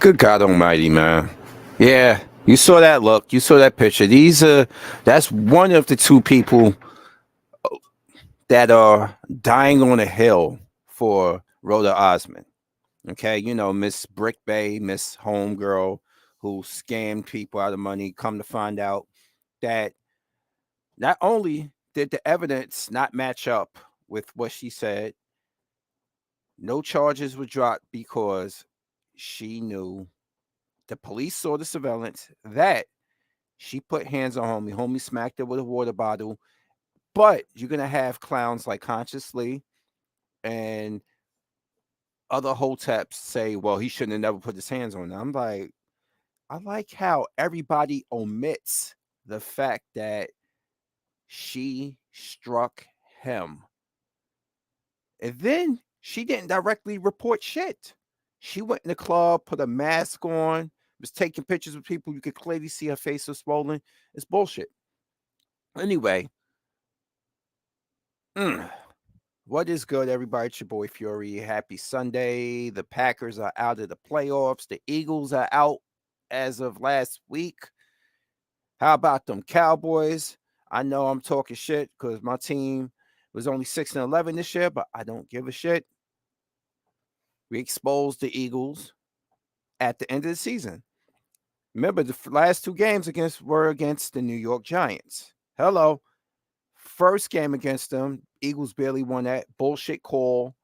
Good God Almighty, man. Yeah, you saw that look. You saw that picture. That's one of the two people that are dying on a hill for Rhoda Osmond. Okay, Miss Brick Bay, Miss Homegirl, who scammed people out of money. Come to find out that not only did the evidence not match up with what she said, no charges were dropped because she knew the police saw the surveillance that she put hands on homie. Homie smacked her with a water bottle. But you're gonna have clowns like Conscious Lee and other hoteps say, "Well, he shouldn't have never put his hands on her." I'm like, I like how everybody omits the fact that she struck him, and then she didn't directly report shit. She went in the club, put a mask on, was taking pictures with people. You could clearly see her face was swollen. It's bullshit. Anyway, what is good, everybody? It's your boy Fury. Happy Sunday. The Packers are out of the playoffs. The Eagles are out as of last week. How about them Cowboys? I know I'm talking shit because my team was only 6-11 this year, but I don't give a shit. We exposed the Eagles at the end of the season. Remember, the last two games were against the New York Giants. Hello. First game against them, Eagles barely won that bullshit call.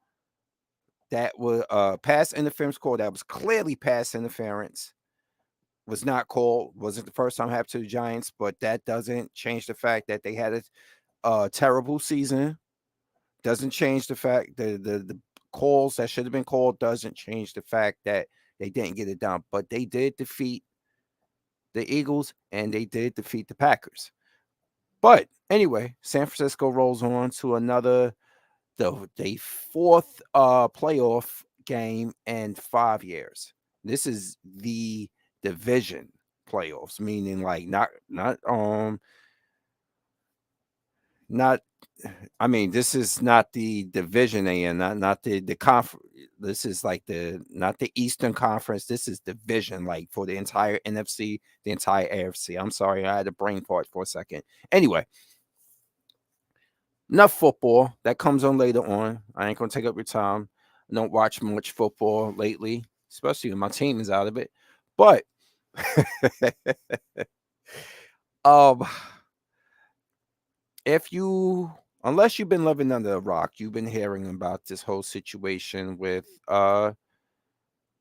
That was pass interference call. That was clearly pass interference. Was not called. Wasn't the first time happened to the Giants, but that doesn't change the fact that they had a terrible season. Doesn't change the fact that the calls that should have been called doesn't change the fact that they didn't get it done. But they did defeat the Eagles and they did defeat the Packers. But anyway, San Francisco rolls on to the fourth playoff game in 5 years. This is the division playoffs, meaning like not I mean, this is not the division they in, not the conference. This is like not the Eastern Conference. This is division, like for the entire NFC, the entire AFC. I'm sorry, I had a brain fart for a second. Anyway, enough football. That comes on later on. I ain't gonna take up your time. I don't watch much football lately, especially when my team is out of it. But um, if you, unless you've been living under a rock, you've been hearing about this whole situation with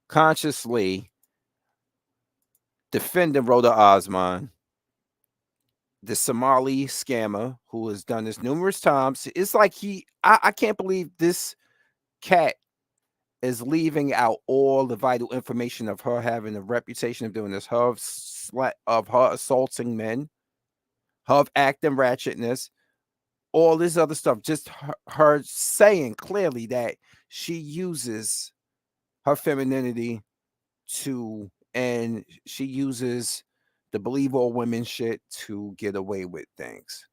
Conscious Lee defending Rhoda Osman, the Somali scammer who has done this numerous times. It's like I can't believe this cat is leaving out all the vital information of her having a reputation of doing this, of her assaulting men, her of acting ratchetness, all this other stuff. Just her saying clearly that she uses her femininity and she uses the believe all women shit to get away with things.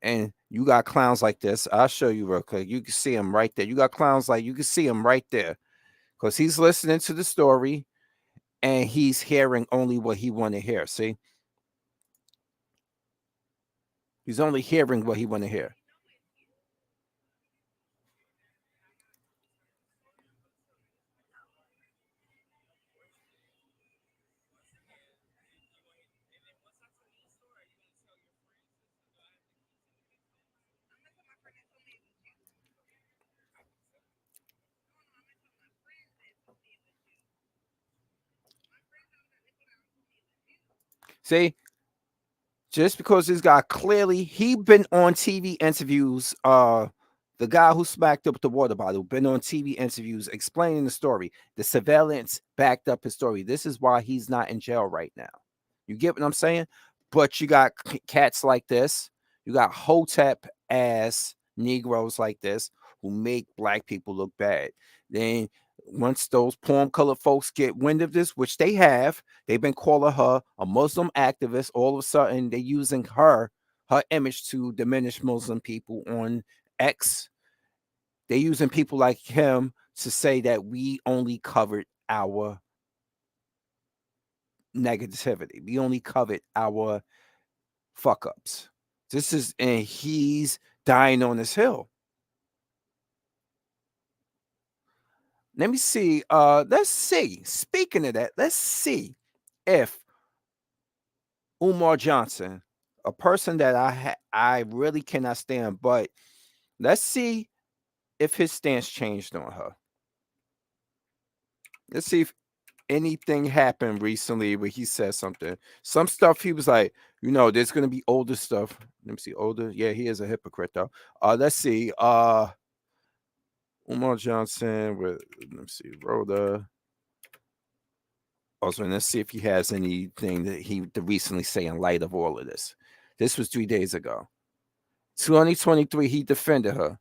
And you got clowns like this. I'll show you real quick. You can see him right there. You got clowns like you can see him right there because he's listening to the story and he's hearing only what he want to hear. See, he's only hearing what he want to hear. See, just because this guy clearly he been on TV interviews, the guy who smacked up the water bottle been on TV interviews explaining the story. The surveillance backed up his story. This is why he's not in jail right now. You get what I'm saying? But you got cats like this. You got hotep ass Negroes like this who make black people look bad. Then once those porn colored folks get wind of this, which they have, they've been calling her a Muslim activist. All of a sudden, they're using her image to diminish Muslim people on X. They're using people like him to say that we only covered our negativity. We only covet our fuck ups. And he's dying on this hill. Let me see. Let's see. Speaking of that, let's see if Umar Johnson, a person that I really cannot stand, but let's see if his stance changed on her. Let's see if anything happened recently where he said something. Some stuff he was like, there's gonna be older stuff. Let me see, older. Yeah, he is a hypocrite though. Let's see. Umar Johnson with let me see, Rhoda. Also, let's see if he has anything that he to recently say in light of all of this. This was 3 days ago. 2023, he defended her.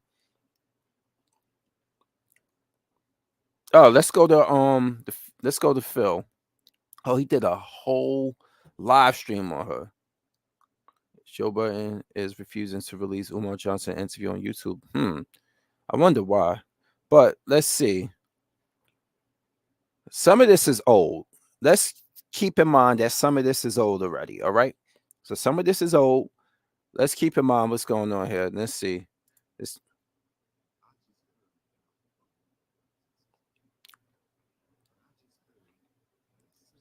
Oh, let's go to Phil. Oh, he did a whole live stream on her. Joe Budden is refusing to release Umar Johnson interview on YouTube. I wonder why. But let's see. Some of this is old. Let's keep in mind that some of this is old already. All right. So some of this is old. Let's keep in mind what's going on here. Let's see. It's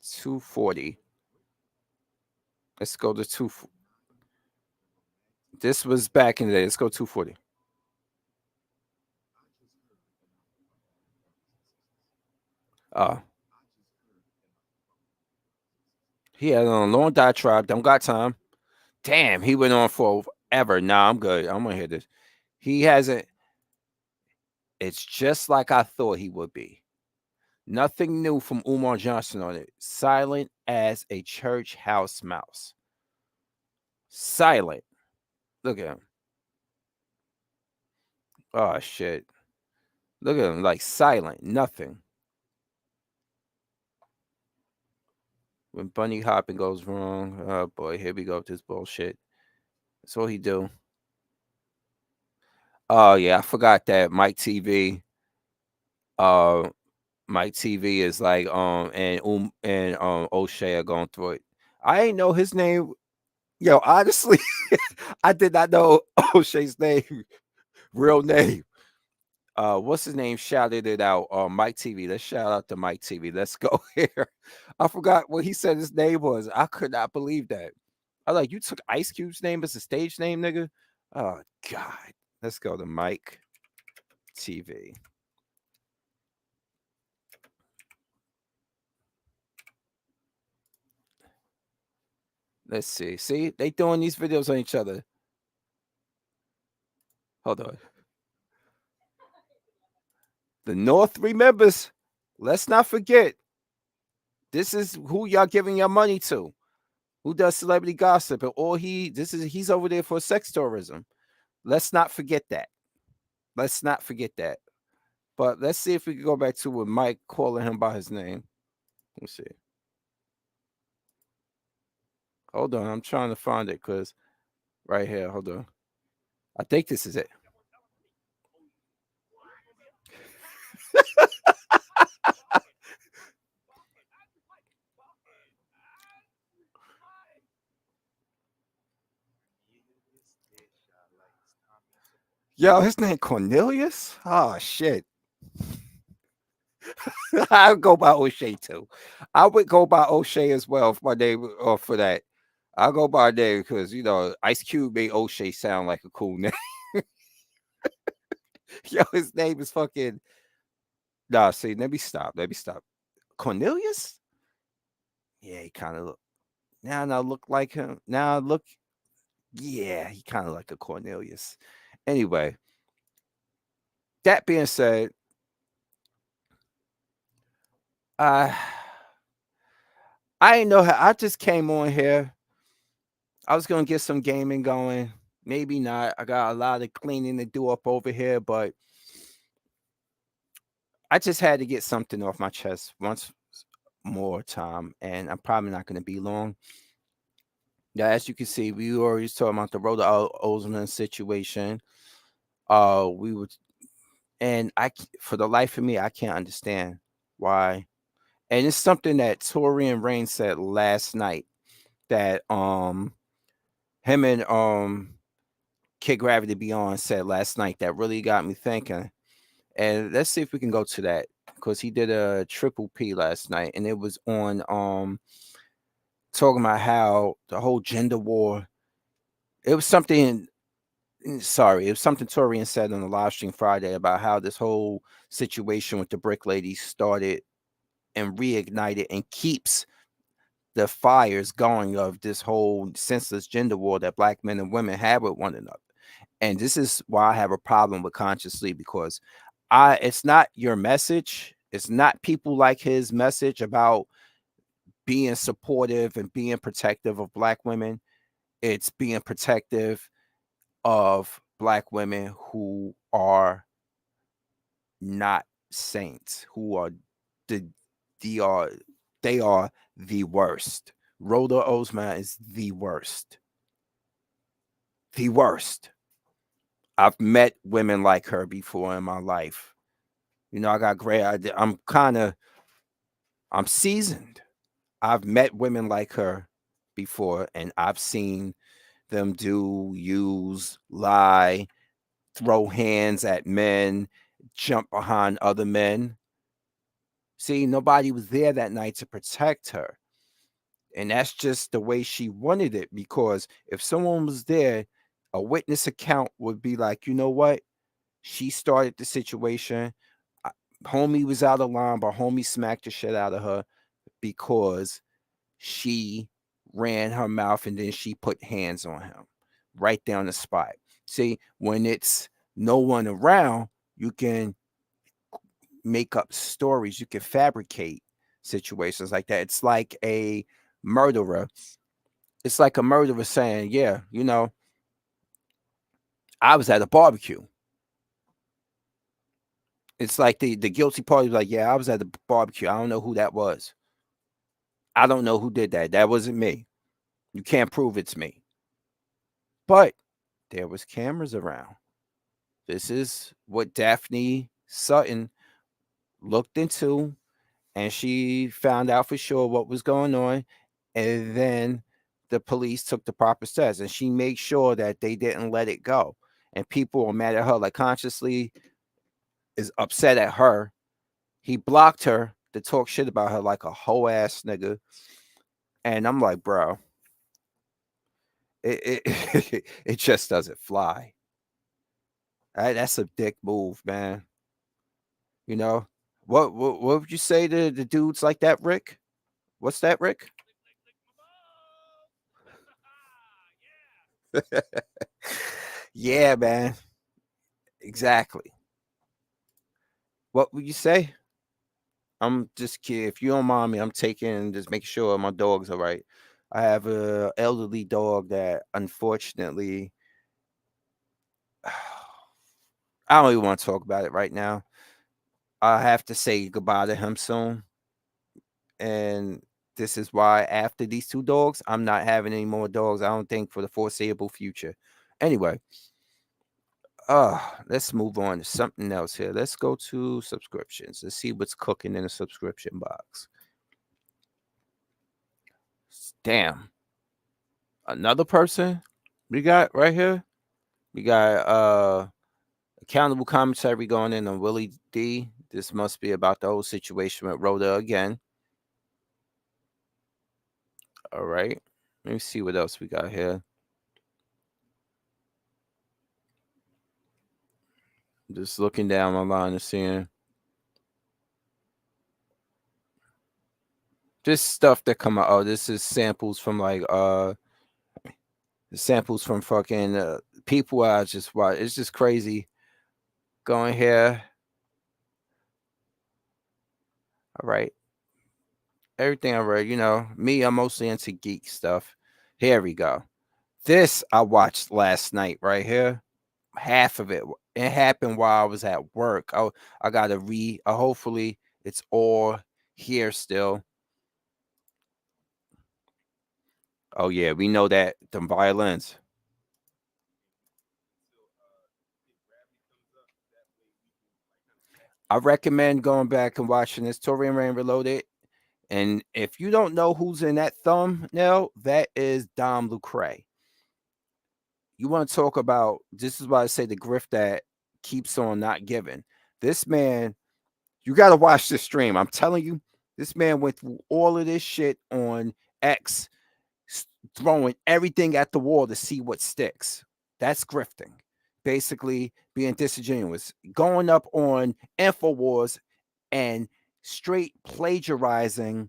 240. Let's go to 2. This was back in the day. Let's go 240. He had on a long diatribe. Don't got time. Damn, he went on forever. Nah, I'm good. I'm gonna hear this. He hasn't. It's just like I thought he would be. Nothing new from Umar Johnson on it. Silent as a church house mouse. Silent. Look at him. Oh shit. Look at him, like silent. Nothing. When bunny hopping goes wrong, oh boy, here we go with this bullshit. That's all he do. Oh yeah, I forgot that Mike TV. Uh, Mike TV is like and O'Shea are going through it. I ain't know his name. Yo, honestly, I did not know O'Shea's name, real name. What's his name? Shouted it out. Mike TV. Let's shout out to Mike TV. Let's go here. I forgot what he said his name was. I could not believe that. I was like, you took Ice Cube's name as a stage name, nigga. Oh God. Let's go to Mike TV. Let's see. See, they throwing these videos on each other. Hold on. The North remembers. Let's not forget. This is who y'all giving your money to. Who does celebrity gossip? And he's over there for sex tourism. Let's not forget that. Let's not forget that. But let's see if we can go back to with Mike calling him by his name. Let's see. Hold on, I'm trying to find it because right here. Hold on. I think this is it. Yo, his name Cornelius? Oh shit. I'll go by O'Shea too. I would go by O'Shea as well if my name or for that. I'll go by name because Ice Cube made O'Shea sound like a cool name. Yo, his name is fucking nah. See, let me stop. Let me stop. Cornelius? Yeah, he kind of look now look like him. Now look, yeah, he kind of like a Cornelius. Anyway, that being said, uh I didn't know how I just came on here. I was gonna get some gaming going. Maybe not. I got a lot of cleaning to do up over here, but I just had to get something off my chest once more time, and I'm probably not gonna be long. Yeah, as you can see, we were already talking about the Rhoda Osman situation. We would, and for the life of me, I can't understand why. And it's something that Torian Rain said last night that him and Kid Gravity Beyond said last night that really got me thinking. And let's see if we can go to that because he did a triple P last night, and it was on talking about how the whole gender war. It was something. Sorry, it was something Torian said on the live stream Friday about how this whole situation with the brick ladies started and reignited and keeps the fires going of this whole senseless gender war that black men and women have with one another. And this is why I have a problem with consciously because it's not your message. It's not people like his message about being supportive and being protective of black women. It's being protective of black women who are not saints, who are the the are they are the worst. Rhoda Osman is the worst. The worst. I've met women like her before in my life. You know, I got great idea. I'm seasoned. I've met women like her before and I've seen them do, use, lie, throw hands at men, jump behind other men. See, nobody was there that night to protect her. And that's just the way she wanted it because if someone was there, a witness account would be like, you know what? She started the situation. uh, Homie was out of line, but homie smacked the shit out of her because she ran her mouth and then she put hands on him right there on the spot. See, when it's no one around, you can make up stories, you can fabricate situations like that. It's like a murderer. It's like a murderer saying, yeah, you know, I was at a barbecue. It's like the guilty party was like, yeah, I was at the barbecue. I don't know who that was. I don't know who did that. That wasn't me. You can't prove it's me. But there was cameras around. This is what Daphne Sutton looked into, and she found out for sure what was going on. And then the police took the proper steps, and she made sure that they didn't let it go. And people were mad at her, like consciously is upset at her. He blocked her to talk shit about her like a whole ass nigga. And I'm like, bro, it it just doesn't fly. That's a dick move, man. You know what would you say to the dudes like that, Rick? What's that, Rick? Yeah, man. Exactly. What would you say? I'm just kidding. If you don't mind me, I'm taking just making sure my dog's all right. I have a elderly dog that unfortunately I don't even want to talk about it right now. I have to say goodbye to him soon. And this is why after these two dogs, I'm not having any more dogs, I don't think, for the foreseeable future. Anyway, let's move on to something else here. Let's go to subscriptions. Let's see what's cooking in the subscription box. Damn. Another person we got right here. We got accountable commentary going in on Willie D. This must be about the whole situation with Rhoda again. All right. Let me see what else we got here. Just looking down my line and seeing this stuff that come out. Oh, this is samples from like samples from fucking people I just watch. It's just crazy. Going here. All right. Everything I read, you know, me, I'm mostly into geek stuff. Here we go. This I watched last night right here. Half of it. It happened while I was at work. I gotta read. Hopefully it's all here still. Oh yeah, we know that them violins. I recommend going back and watching this. Torian Rain Reloaded. And if you don't know who's in that thumbnail, that is Dom Lucre. You want to talk about, this is why I say the grift that keeps on not giving. This man, you got to watch this stream. I'm telling you, this man went through all of this shit on X, throwing everything at the wall to see what sticks. That's grifting. Basically, being disingenuous, going up on InfoWars and straight plagiarizing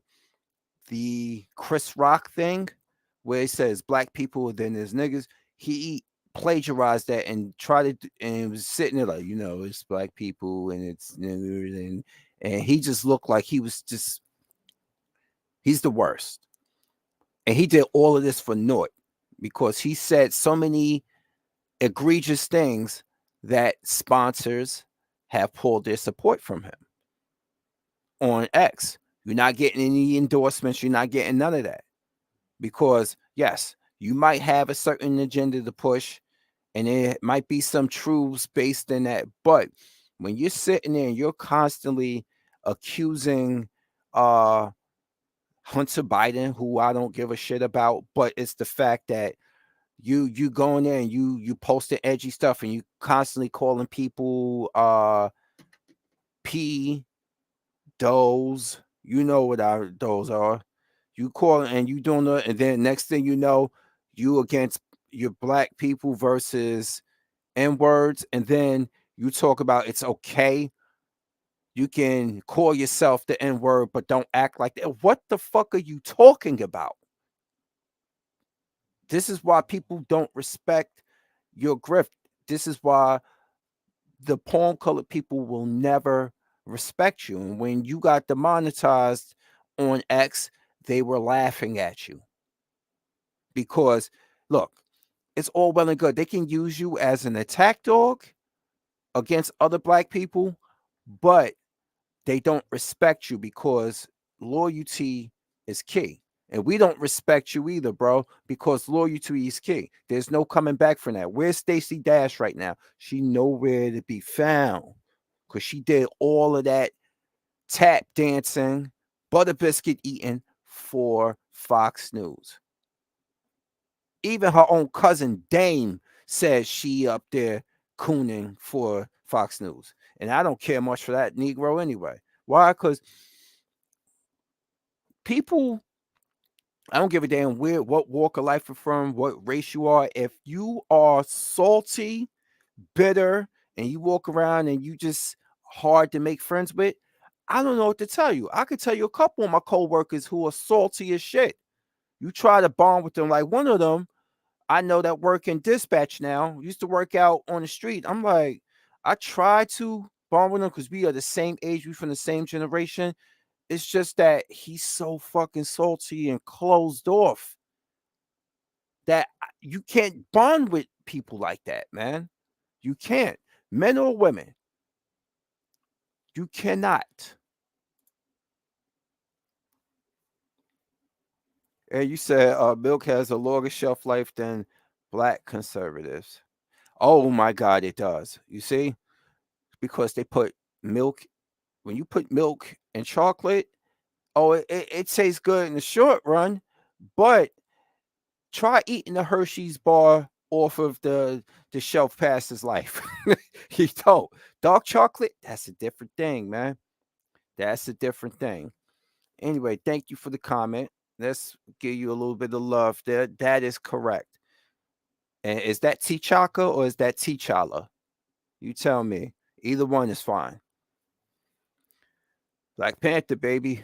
the Chris Rock thing, where he says black people, then there's niggas. He plagiarized that and tried to, and it was sitting there like, it's black people and it's niggers, and he just looked like he was just, he's the worst. And he did all of this for naught because he said so many egregious things that sponsors have pulled their support from him on X. You're not getting any endorsements. You're not getting none of that because, yes, you might have a certain agenda to push and it might be some truths based in that. But when you're sitting there and you're constantly accusing Hunter Biden, who I don't give a shit about, but it's the fact that you go in there and you posting edgy stuff and you constantly calling people P those, you know what those are. You call and you doing it, and then next thing you know, you against your black people versus N words, and then you talk about it's okay. You can call yourself the N word, but don't act like that. What the fuck are you talking about? This is why people don't respect your grift. This is why the palm colored people will never respect you. And when you got demonetized on X, they were laughing at you because, look, it's all well and good. They can use you as an attack dog against other black people, but they don't respect you because loyalty is key. And we don't respect you either, bro, because loyalty is key. There's no coming back from that. Where's Stacey Dash right now? She nowhere to be found because she did all of that tap dancing, butter biscuit eating for Fox News. Even her own cousin Dame says she up there cooning for Fox News. And I don't care much for that Negro anyway. Why? Because people, I don't give a damn what walk of life you're from, what race you are. If you are salty, bitter, and you walk around and you just hard to make friends with, I don't know what to tell you. I could tell you a couple of my coworkers who are salty as shit. You try to bond with them, like one of them, I know that work in dispatch now, used to work out on the street. I'm like, I try to bond with him because we are the same age, we from the same generation. It's just that he's so fucking salty and closed off that you can't bond with people like that, man. You can't. Men or women, you cannot. And you said milk has a longer shelf life than black conservatives. Oh my God, it does. You see? Because they put milk, when you put milk and chocolate, oh, it tastes good in the short run, but try eating the Hershey's bar off of the shelf past his life. You don't. Dark chocolate, that's a different thing, man. That's a different thing. Anyway, thank you for the comment. Let's give you a little bit of love there. That is correct. And is that T'Chaka or is that T'Challa? You tell me. Either one is fine. Black Panther, baby.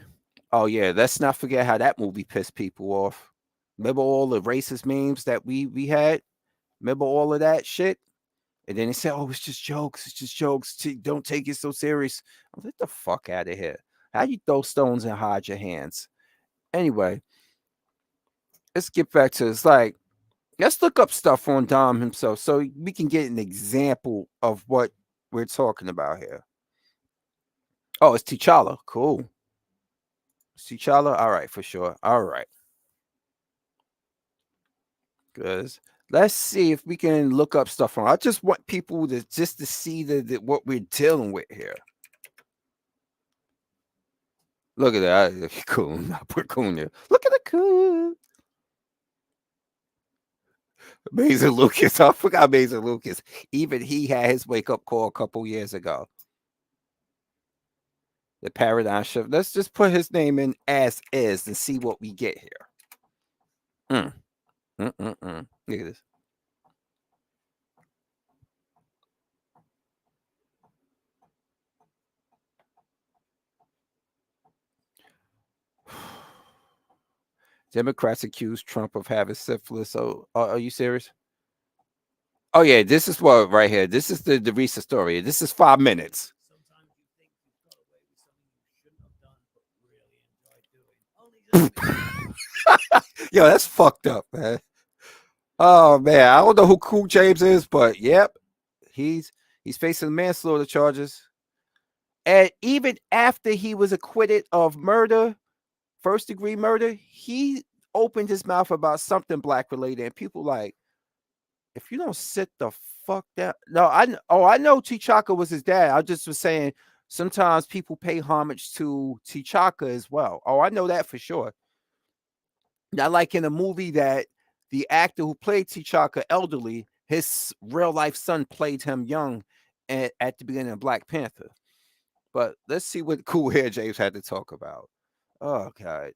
Oh yeah, let's not forget how that movie pissed people off. Remember all the racist memes that we had? Remember all of that shit? And then they said, "Oh, it's just jokes. It's just jokes. Don't take it so serious." Get the fuck out of here. How you throw stones and hide your hands? Anyway, let's get back to it's like let's look up stuff on Dom himself so we can get an example of what we're talking about here. Oh, it's T'Challa. Cool. It's T'Challa. All right, for sure. All right. Because let's see if we can look up stuff on. I just want people to just to see what we're dealing with here. Look at that. Coon. I put Coon there. Look at the Coon. Amazing Lucas. I forgot Amazing Lucas. Even he had his wake up call a couple years ago. The paradigm shift. Let's just put his name in as is and see what we get here. Look at this. Democrats accuse Trump of having syphilis. Oh, are you serious? Oh yeah, this is what right here. This is the recent story. This is 5 minutes. Yo, that's fucked up, man. Oh man, I don't know who Cool James is, but yep, he's facing manslaughter charges. And even after he was acquitted of murder, first degree murder, he opened his mouth about something black related, and people like, if you don't sit the fuck down. No, I know T'Chaka was his dad. I just was saying sometimes people pay homage to T'Chaka as well. Oh, I know that for sure. Not like in a movie that the actor who played T'Chaka elderly, his real life son played him young at the beginning of Black Panther. But let's see what Cool Hair James had to talk about. Oh God.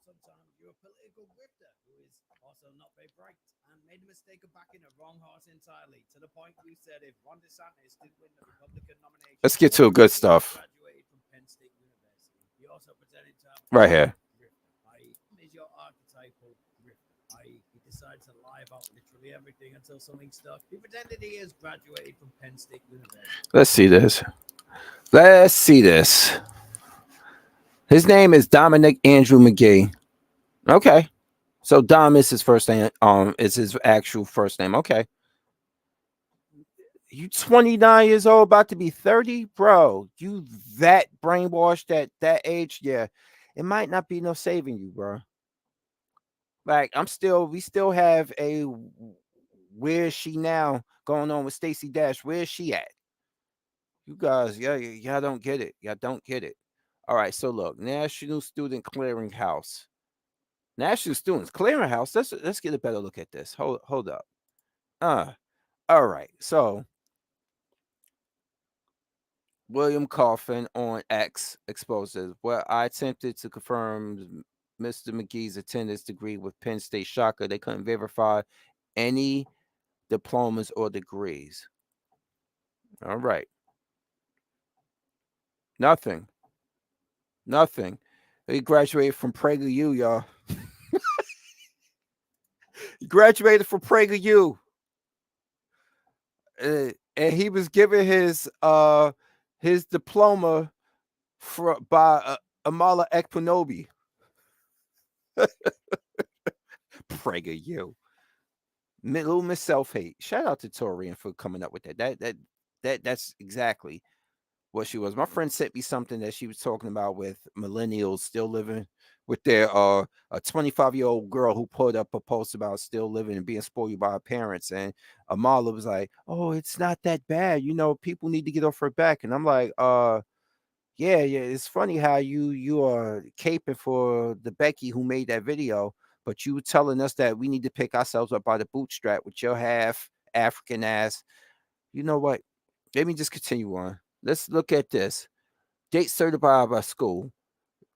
Sometimes you're a political grifter who is also not very bright and made the mistake of backing the wrong horse entirely to the point you said if Ron DeSantis did win the Republican nomination, Let's get to good stuff. Graduated from Penn State University. He also pretended to have right here. Is your archetypal grifter, i.e., he decides to lie about literally everything until something stuck. He pretended he has graduated from Penn State University. Let's see this. Let's see this. His name is Dominic Andrew McGee. Okay. So Dom is his first name. Is his actual first name. Okay. You 29 years old, about to be 30, bro. You that brainwashed at that age? Yeah. It might not be no saving you, bro. Like we still have a where is she now going on with Stacey Dash? Where is she at? You guys, y'all don't get it. Y'all don't get it. All right, so look, National Student Clearinghouse. National Students Clearinghouse. Let's get a better look at this. Hold up. All right. So William Coffin on X exposes well, I attempted to confirm Mr. McGee's attendance degree with Penn State. Shocker, they couldn't verify any diplomas or degrees. All right. Nothing. He graduated from PragerU, y'all. He graduated from PragerU. And he was given his diploma by Amala Ekpunobi. PragerU. Little Miss Self Hate. Shout out to Torian for coming up with that. That's exactly what she was. My friend sent me something that she was talking about with millennials still living with their a 25-year-old girl who put up a post about still living and being spoiled by her parents. And Amala was like, "Oh, it's not that bad. You know, people need to get off her back." And I'm like, yeah. It's funny how you are caping for the Becky who made that video, but you telling us that we need to pick ourselves up by the bootstrap with your half African ass. You know what? Let me just continue on. Let's look at this. Date certified by school.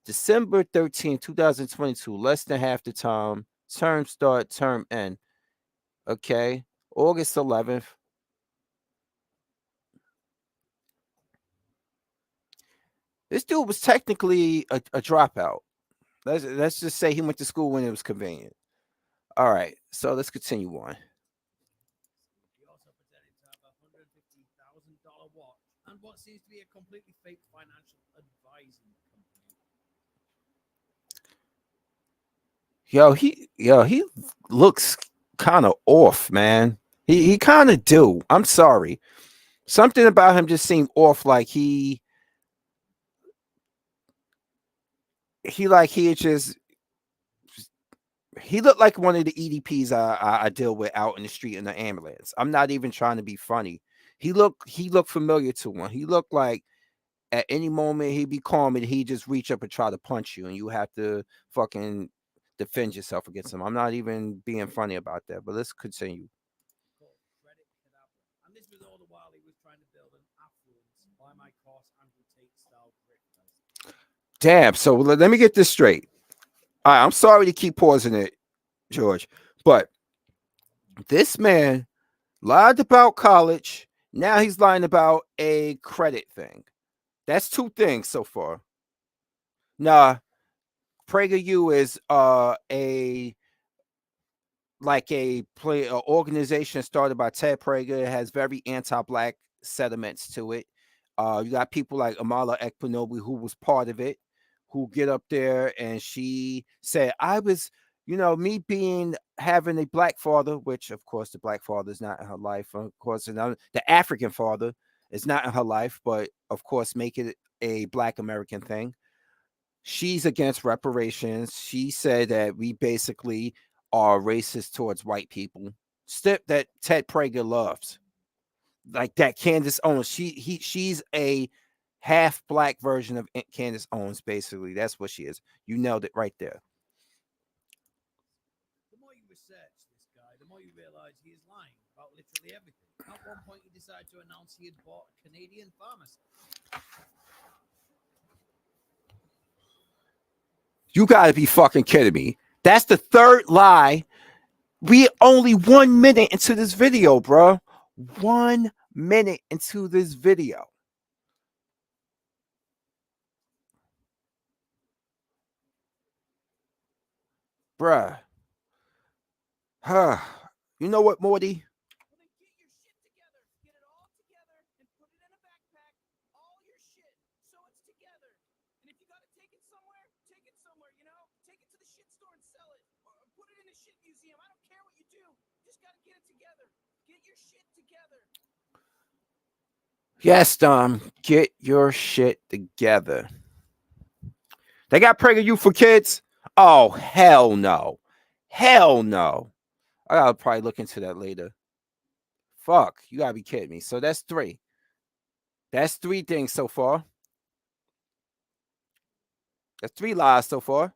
December 13th, 2022, less than half the time. Term start, term end. Okay. August 11th. This dude was technically a dropout. Let's just say he went to school when it was convenient. All right. So let's continue on. He also pretended to have a $150,000 watch and what seems to be a completely fake financial advising company. He looks kind of off, man. He kind of do. I'm sorry. Something about him just seemed off. Like he just he looked like one of the EDPs I deal with out in the street in the ambulance. I'm not even trying to be funny. He looked familiar to one. He looked like at any moment he be calm and he just reach up and try to punch you, and you have to fucking defend yourself against him. I'm not even being funny about that, but let's continue. called Credit Cadabra. And this was all the while he was trying to build an affluence by my course Andrew Tate style grifters. Damn. So let me get this straight. All right, I'm sorry to keep pausing it, George, but this man lied about college. Now he's lying about a credit thing. That's two things so far. Nah, PragerU is a like a organization started by Ted Prager. It has very anti-black sentiments to it. You got people like Amala Ekpunobi, who was part of it, who get up there and she said, "I was, me being having a black father, which of course the black father is not in her life. Of course, the African father is not in her life, but of course, make it a black American thing." She's against reparations. She said that we basically are racist towards white people. Step that Ted Prager loves. Like that Candace Owens. She's a half black version of Candace Owens, basically. That's what she is. You nailed it right there. The more you research this guy, the more you realize he is lying about literally everything. At one point, he decided to announce he had bought a Canadian pharmacy. You gotta be fucking kidding me. That's the third lie. We only 1 minute into this video, bro. 1 minute into this video. Bruh. Huh. You know what, Morty? Well, then get your shit together. Get it all together and put it in a backpack. All your shit. So it's together. And if you got to take it somewhere, take it somewhere, Take it to the shit store and sell it. Or put it in a shit museum. I don't care what you do. You just got to get it together. Get your shit together. Yes, Dom. Get your shit together. They got PragerU for kids? Oh, hell no. Hell no. I gotta probably look into that later. Fuck. You gotta be kidding me. So that's three. That's three things so far. That's three lies so far.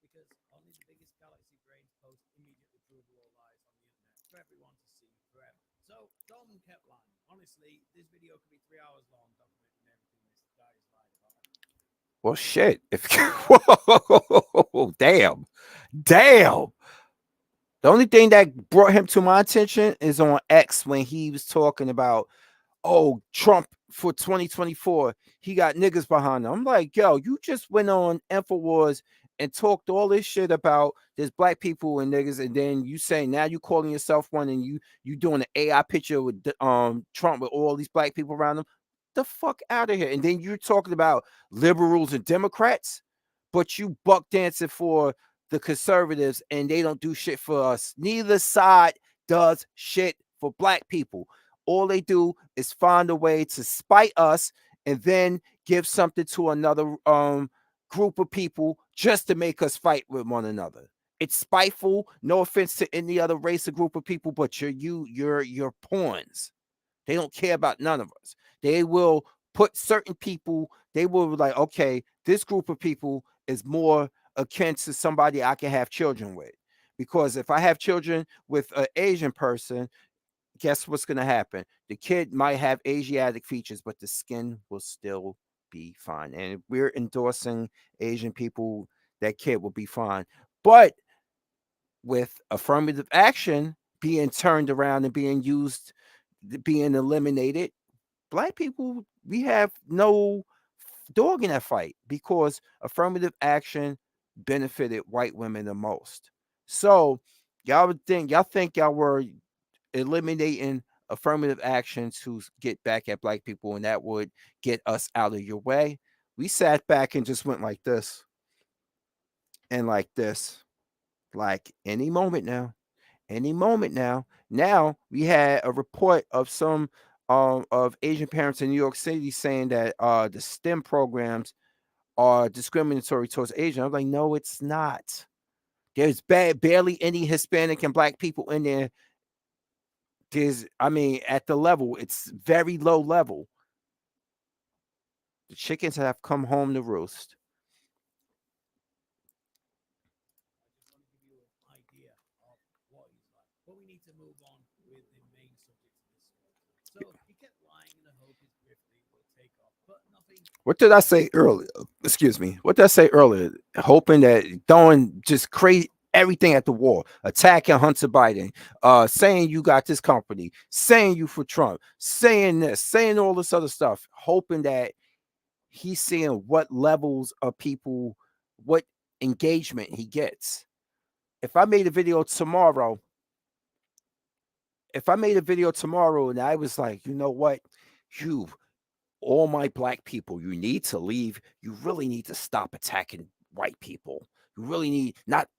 Because only the biggest galaxy brains post immediately provable lies on the internet for everyone to see forever. So Dalton kept lying. Honestly, this video could be 3 hours long documenting everything this guy has lied about. Well, shit. If whoa, damn. Damn. The only thing that brought him to my attention is on X when he was talking about, oh, Trump for 2024, he got niggas behind him. I'm like, yo, you just went on InfoWars and talked all this shit about there's black people and niggas, and then you saying now you calling yourself one and you doing an AI picture with Trump with all these black people around him. The fuck out of here. And then you're talking about liberals and Democrats, but you buck dancing for the conservatives and they don't do shit for us. Neither side does shit for black people. All they do is find a way to spite us and then give something to another group of people just to make us fight with one another. It's spiteful. No offense to any other race or group of people, but you're pawns. They don't care about none of us. They will put certain people, they will be like, okay, this group of people is more akin to somebody I can have children with. Because if I have children with an Asian person, guess what's going to happen? The kid might have Asiatic features, but the skin will still be fine. And if we're endorsing Asian people, that kid will be fine. But with affirmative action being turned around and being used, being eliminated, black people, we have no dog in that fight because affirmative action benefited white women the most. So y'all think y'all were eliminating affirmative action to get back at black people and that would get us out of your way. We sat back and just went like this and like this, like any moment now. Any moment now. Now we had a report of some of Asian parents in New York City saying that the STEM programs are discriminatory towards Asian. I'm like, no, it's not. There's barely any Hispanic and black people in there. At the level, it's very low level. The chickens have come home to roost. I just want to give you an idea of what he's like. But we need to move on with the main subject of this story. So he kept lying in the hope his grifting will take off, but nothing. What did I say earlier? Excuse me. What did I say earlier? Hoping that throwing just crazy everything at the wall, attacking Hunter Biden, saying you got this company, saying you for Trump, saying this, saying all this other stuff, hoping that he's seeing what levels of people, what engagement he gets. If I made a video tomorrow, and I was like, you know what, you all my black people, you need to leave. You really need to stop attacking white people. You really need not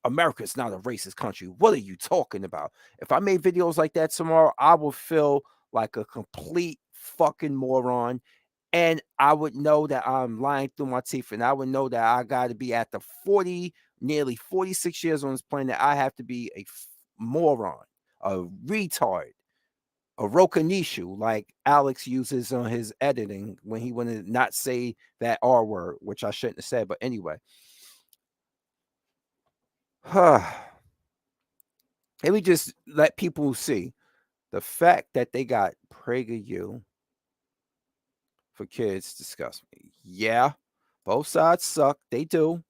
America's not a racist country. What are you talking about? If I made videos like that tomorrow, I would feel like a complete fucking moron. And I would know that I'm lying through my teeth. And I would know that I got to be at the nearly 46 years on this planet. I have to be a moron, a retard, a Rokanishu, like Alex uses on his editing when he wanted to not say that R word, which I shouldn't have said. But anyway, let me just let people see the fact that they got PragerU for kids disgust me. Yeah, both sides suck. They do.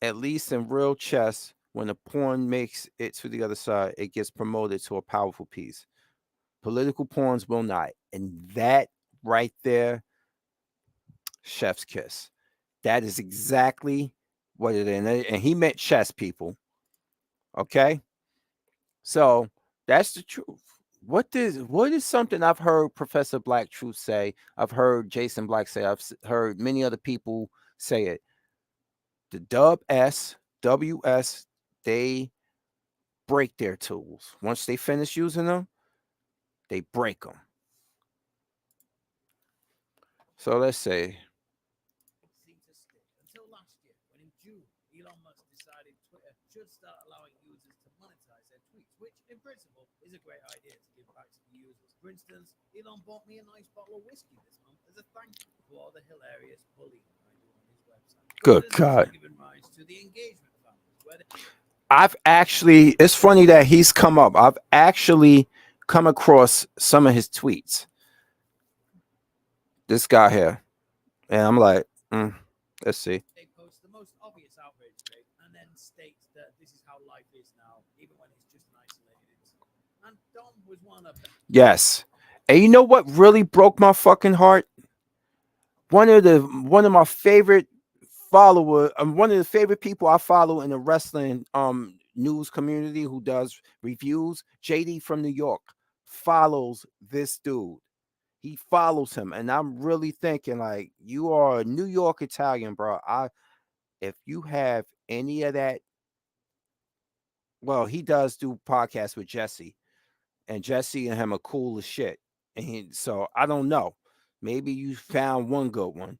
At least in real chess, when the pawn makes it to the other side, it gets promoted to a powerful piece. Political pawns will not. And that right there, chef's kiss. That is exactly what it is. And he meant chess, people. Okay? So that's the truth. What is something I've heard Professor Black Truth say? I've heard Jason Black say. Heard many other people say it. The WS, they break their tools. Once they finish using them, they break them. So let's say, Seemed to stick until last year, when in June, Elon Musk decided Twitter should start allowing users to monetize their tweets, which in principle is a great idea to give back to the users. For instance, Elon bought me a nice bottle of whiskey this month as a thank you for all the hilarious bullying I do on his website. good This has God. also given rise to the engagement families, where It's funny that he's come up. I've actually come across some of his tweets. This guy here. And I'm like, let's see. they post the most obvious outrage tape and then state that this is how life is now, even when it's just an isolated incident. And Dom was one of them. Yes. And you know what really broke my fucking heart? One of my favorite one of the favorite people I follow in the wrestling news community who does reviews, JD from New York, follows this dude. He follows him, and I'm really thinking like, you are a New York Italian, bro. If you have any of that, well, he does do podcasts with Jesse, and Jesse and him are cool as shit. So I don't know. Maybe you found one good one.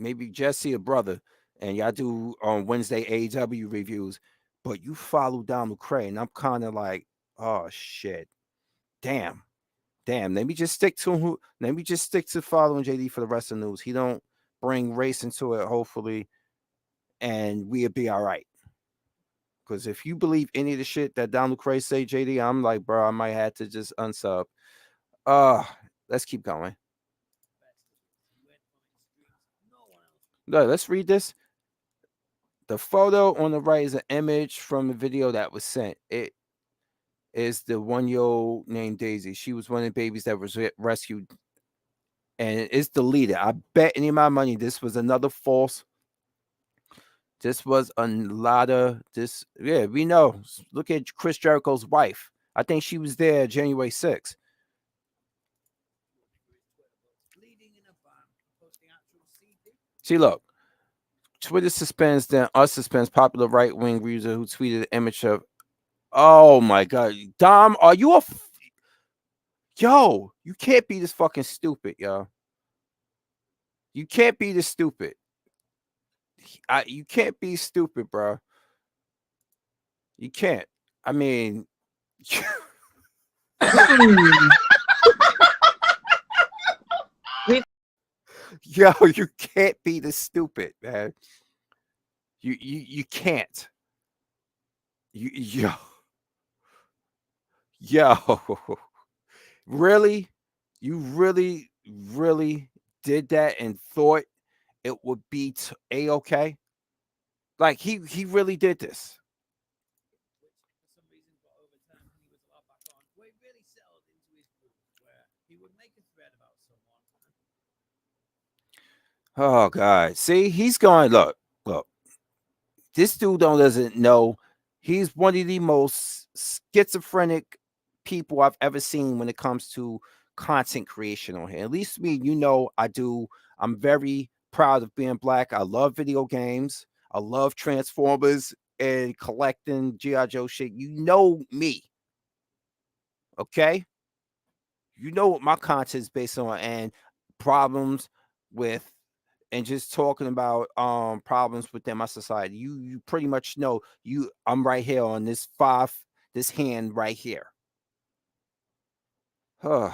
Maybe Jesse a brother, and y'all do on Wednesday AEW reviews, but you follow Donald Cray, and I'm kind of like, oh shit, damn. Let me just stick to who. Let me just stick to following JD for the rest of the news. He don't bring race into it, hopefully, and we'll be all right. Because if you believe any of the shit that Donald Cray say, JD, I'm like, bro, I might have to just unsub. Uh, let's keep going. No, let's read this. The photo on the right is an image from a video that was sent. It is the 1-year-old named Daisy. She was one of the babies that was rescued, and it's deleted. I bet any of my money this was another false. This was a lot of this. Yeah, we know. Look at Chris Jericho's wife. I think she was there January 6th. See, look. Twitter suspends, then us suspends popular right wing user who tweeted an image of. Oh my God, Dom, are you yo? You can't be this fucking stupid, yo. You can't be this stupid. You can't be stupid, bro. You can't. I mean, Yo, you can't be this stupid, man. You can't. Yo, yo. Really? You really did that and thought it would be a-okay? Like he really did this. which for some reason got overturned and he was allowed back on, where he really settled into his groove, where he would make a thread about someone. Oh God. See, he's going, look, this dude doesn't know. He's one of the most schizophrenic people I've ever seen when it comes to content creation on here. At least me, I do. I'm very proud of being black. I love video games. I love Transformers and collecting G.I. Joe shit. You know me, okay? You know what my content is based on, and problems with, and just talking about problems within my society. You pretty much know, I'm right here on this hand right here. You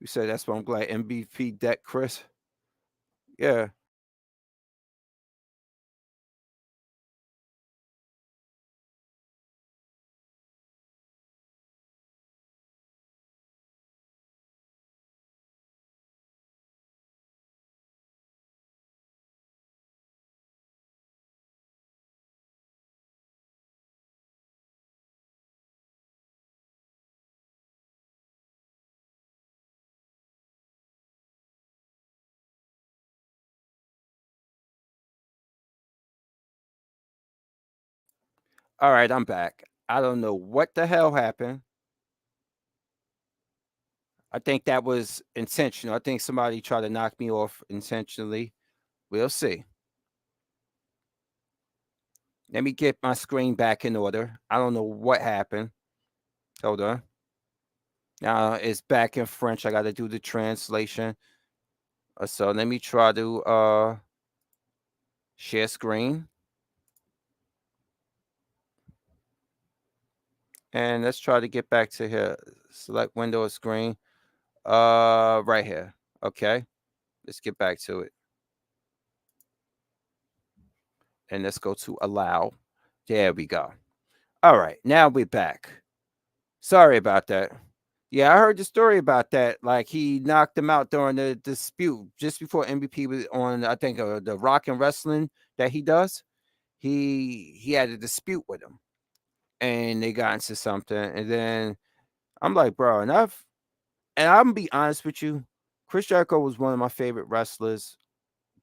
said that's what I'm glad MVP deck, Chris. Yeah. All right, I'm back. I don't know what the hell happened. I think that was intentional. I think somebody tried to knock me off intentionally. We'll see. Let me get my screen back in order. I don't know what happened. Hold on. Now it's back in French. I got to do the translation. So let me try to share screen. And let's try to get back to here. Select window or screen. Right here. Okay. Let's get back to it. And let's go to allow. There we go. All right. Now we're back. Sorry about that. Yeah, I heard the story about that. Like he knocked him out during the dispute just before MVP was on, I think, the Rock and Wrestling that he does. He had a dispute with him, and they got into something. And then I'm like, bro, and I'm gonna be honest with you, Chris Jericho was one of my favorite wrestlers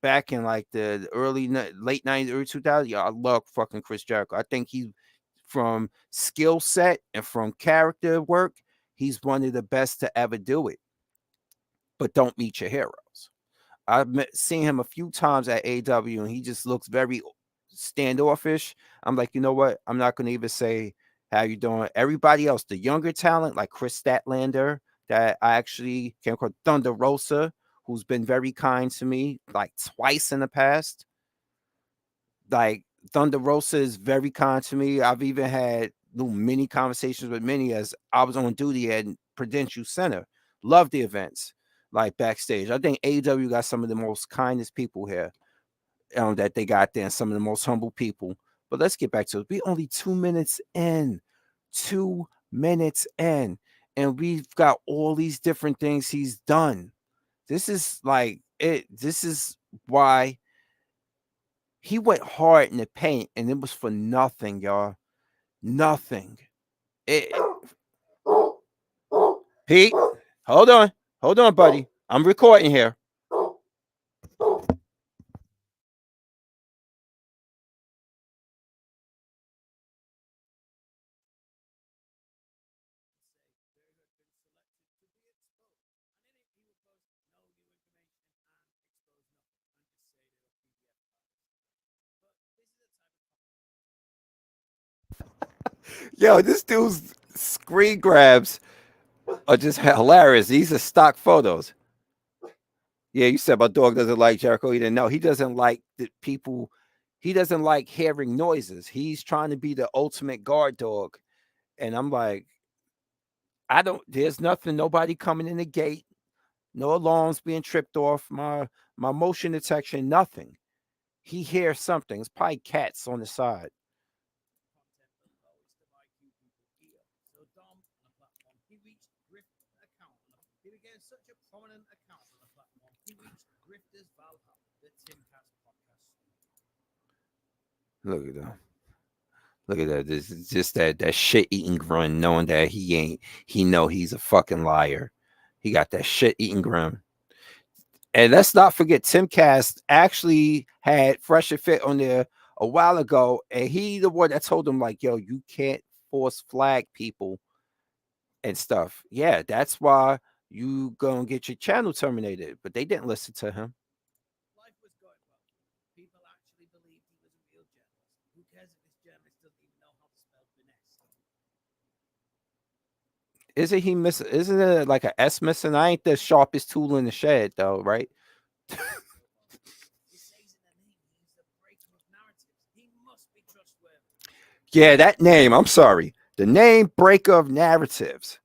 back in like the late '90s, early 2000s. Yeah, I love fucking Chris Jericho. I think he, from skill set and from character work, he's one of the best to ever do it. But don't meet your heroes. Seen him a few times at AW, and he just looks very standoffish. I'm like, you know what? I'm not going to even say how you doing. Everybody else, the younger talent like Chris Statlander, that I actually came across, Thunder Rosa, who's been very kind to me like twice in the past. Like Thunder Rosa is very kind to me. I've even had little mini conversations with many as I was on duty at Prudential Center. Love the events like backstage. I think AW got some of the most kindest people here that they got there, and some of the most humble people. But let's get back to it. We only 2 minutes in, 2 minutes in, and we've got all these different things he's done. This is like it. This is why he went hard in the paint, and it was for nothing, y'all. Nothing. It, Pete, hold on, buddy. I'm recording here. Yo, this dude's screen grabs are just hilarious. These are stock photos. Yeah, you said my dog doesn't like Jericho. He didn't know. He doesn't like the people. He doesn't like hearing noises. He's trying to be the ultimate guard dog. And I'm like, I don't. There's nothing. Nobody coming in the gate. No alarms being tripped off. My motion detection. Nothing. He hears something. It's probably cats on the side. Content the lowest of IQ people gear. So Dom on the platform, he reached Grift account. He became such a prominent account on the platform. He reached Grifters Valhalla, the Timcast podcast. Look at that. Look at that. This is just that shit eating grunt, knowing that he ain't. He know he's a fucking liar. He got that shit eating grunt. And let's not forget, Timcast actually had Fresh and Fit on there a while ago, and he the one that told him like, "Yo, you can't force flag people and stuff." Yeah, that's why you gonna get your channel terminated. But they didn't listen to him. Life was going well. People actually believed he was a real journalist. Who cares if this journalist doesn't even know how to spell finesse? Isn't he miss? Isn't it like a S missing? I ain't the sharpest tool in the shed, though, right? It says in the name he is the breaker of narratives. He must be trustworthy. Yeah, that name. I'm sorry. The name breaker of narratives.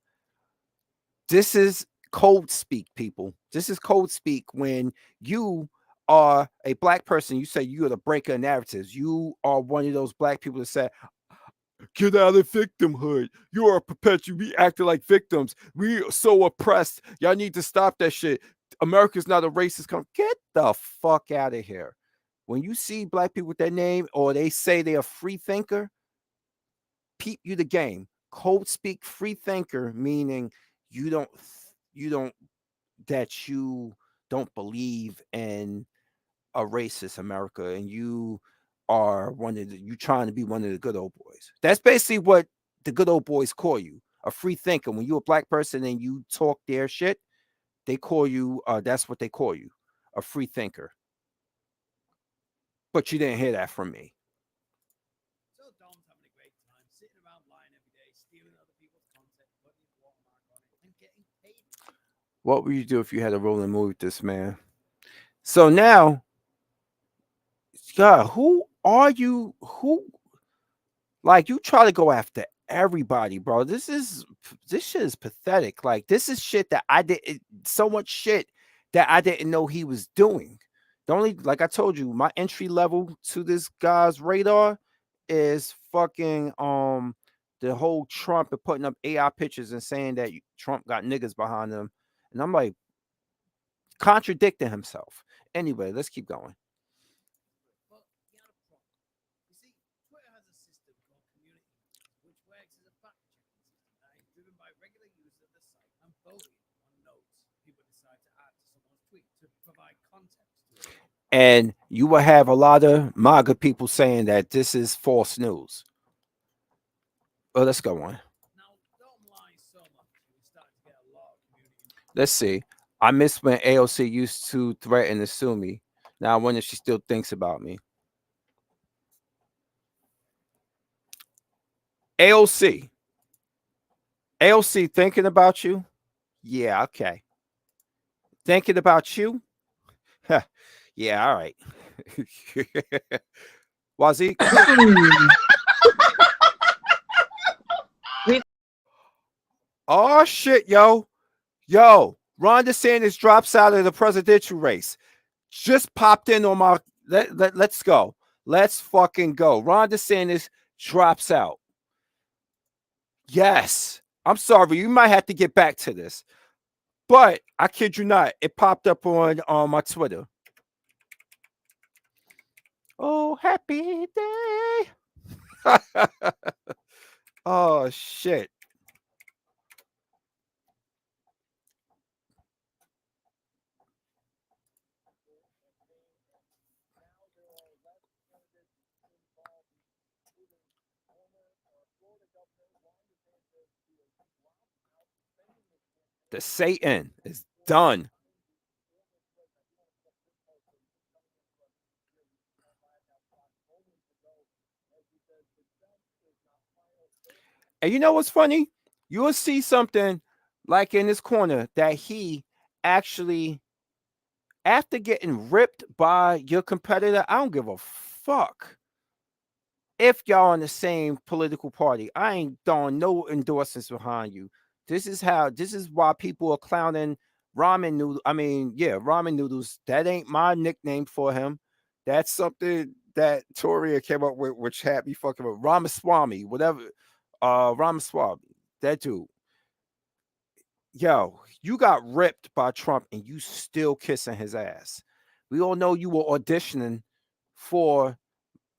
This is code speak, people. This is code speak when you are a black person. You say you are the breaker of narratives. You are one of those black people that say, "Get out of victimhood. You are perpetual. We acting like victims. We are so oppressed. Y'all need to stop that shit. America's not a racist country." Get the fuck out of here. When you see black people with that name or they say they're a free thinker, peep you the game. Code speak free thinker, meaning you don't you don't that you don't believe in a racist America and you are one of the you trying to be one of the good old boys. That's basically what the good old boys call you. A free thinker. When you're a black person and you talk their shit, they call you that's what they call you. A free thinker. But you didn't hear that from me. So Dom's having a great time, sitting around lying every day, stealing other people's content, putting his watermark on it, and getting paid. What would you do if you had a rolling movie with this man? So now, God, who are you? Who like you try to go after everybody, bro? This shit is pathetic. Like this is shit that I did so much shit that I didn't know he was doing. The only like I told you, my entry level to this guy's radar is fucking the whole Trump and putting up AI pictures and saying that Trump got niggas behind him. And I'm like contradicting himself. Anyway, let's keep going. But he had a problem. You see, Twitter has a system called Community Manager, which works as a fact-checking system that is driven by regular users of the site and voting on notes people decide to add to someone's tweet to provide context to it. And you will have a lot of MAGA people saying that this is false news. Well, let's go on. Now, Dom lies so much, he was starting to get a lot of community. Let's see. I miss when AOC used to threaten to sue me. Now I wonder if she still thinks about me. AOC. AOC thinking about you? Yeah, okay. Thinking about you? Huh, yeah, all right. Wazik. Oh shit, yo. Yo, Ron DeSantis drops out of the presidential race. Just popped in on my let's go. Let's fucking go. Ron DeSantis drops out. Yes. I'm sorry. You might have to get back to this. But I kid you not, it popped up on my Twitter. Oh, happy day. Oh shit. The Satan is done. And you know what's funny? You will see something like in this corner that he actually, after getting ripped by your competitor, I don't give a fuck if y'all in the same political party. I ain't throwing no endorsements behind you. This is why people are clowning ramen noodle. I mean, yeah, ramen noodles. That ain't my nickname for him. That's something that Toria came up with, which had me fucking with Ramaswamy, whatever. Ramaswamy. That dude. Yo, you got ripped by Trump and you still kissing his ass. We all know you were auditioning for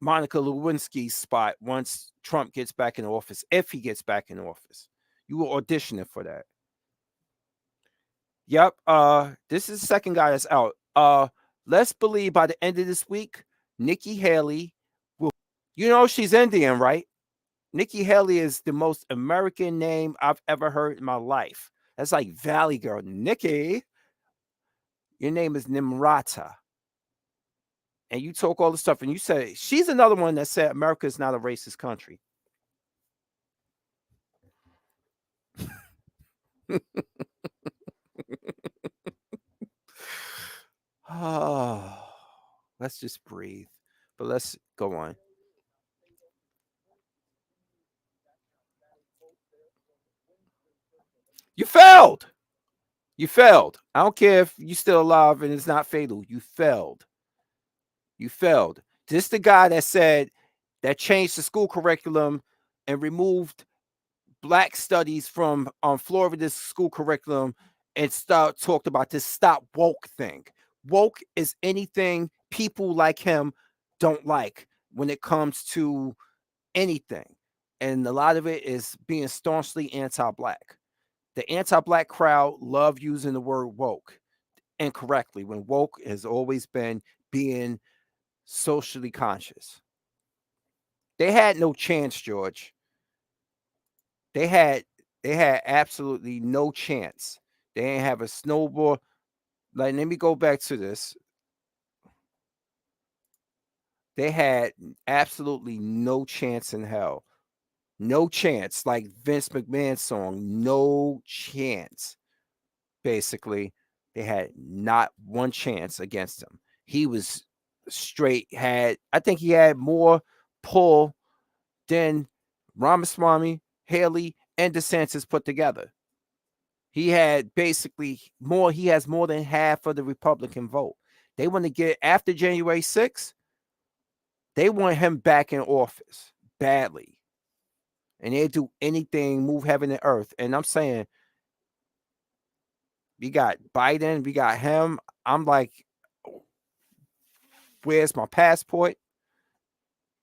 Monica Lewinsky's spot once Trump gets back in office, if he gets back in office. You were auditioning for that. Yep. This is the second guy that's out. Let's believe by the end of this week, Nikki Haley will. You know she's Indian, right? Nikki Haley is the most American name I've ever heard in my life. That's like Valley Girl. Nikki, your name is Nimrata. And you talk all this stuff, and you say she's another one that said America is not a racist country. Oh, let's just breathe. But let's go on. You failed. You failed. I don't care if you're still alive and it's not fatal. You failed. You failed. This the guy that said that changed the school curriculum and removed black studies from Florida's school curriculum and talked about this stop woke thing. Woke is anything people like him don't like when it comes to anything. And a lot of it is being staunchly anti-black. The anti-black crowd love using the word woke incorrectly when woke has always been being socially conscious. They had no chance, George. They had absolutely no chance. They didn't have a snowball. Like, let me go back to this. They had absolutely no chance in hell. No chance. Like Vince McMahon's song, no chance. Basically, they had not one chance against him. He was straight, I think he had more pull than Ramaswamy, Haley, and DeSantis put together. He had basically more, he has more than half of the Republican vote. They want to get, after January 6th, they want him back in office badly. And they do anything, move heaven and earth. And I'm saying, we got Biden, we got him. I'm like, where's my passport?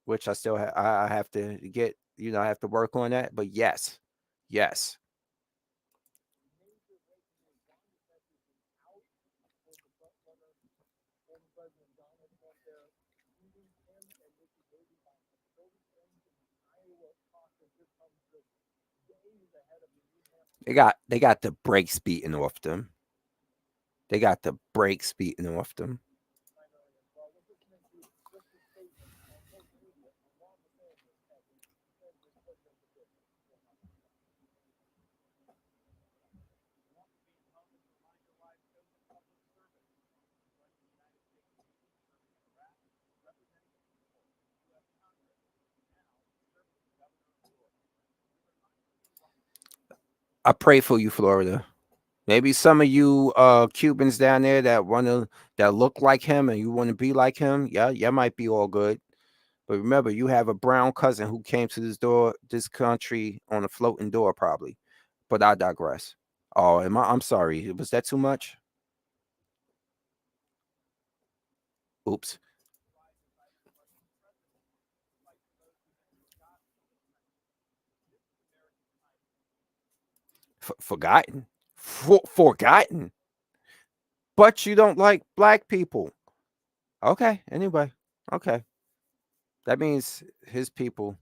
Which I still I have to get, I have to work on that. But yes. They got the brakes beaten off them. They got the brakes beaten off them. I pray for you, Florida. Maybe some of you Cubans down there that look like him and you want to be like him, yeah, might be all good. But remember, you have a brown cousin who came to this country on a floating door, probably. But I digress. Oh, I'm sorry. Was that too much? Oops. Forgotten. Forgotten. But you don't like black people. Okay. Anyway. Okay. That means his people.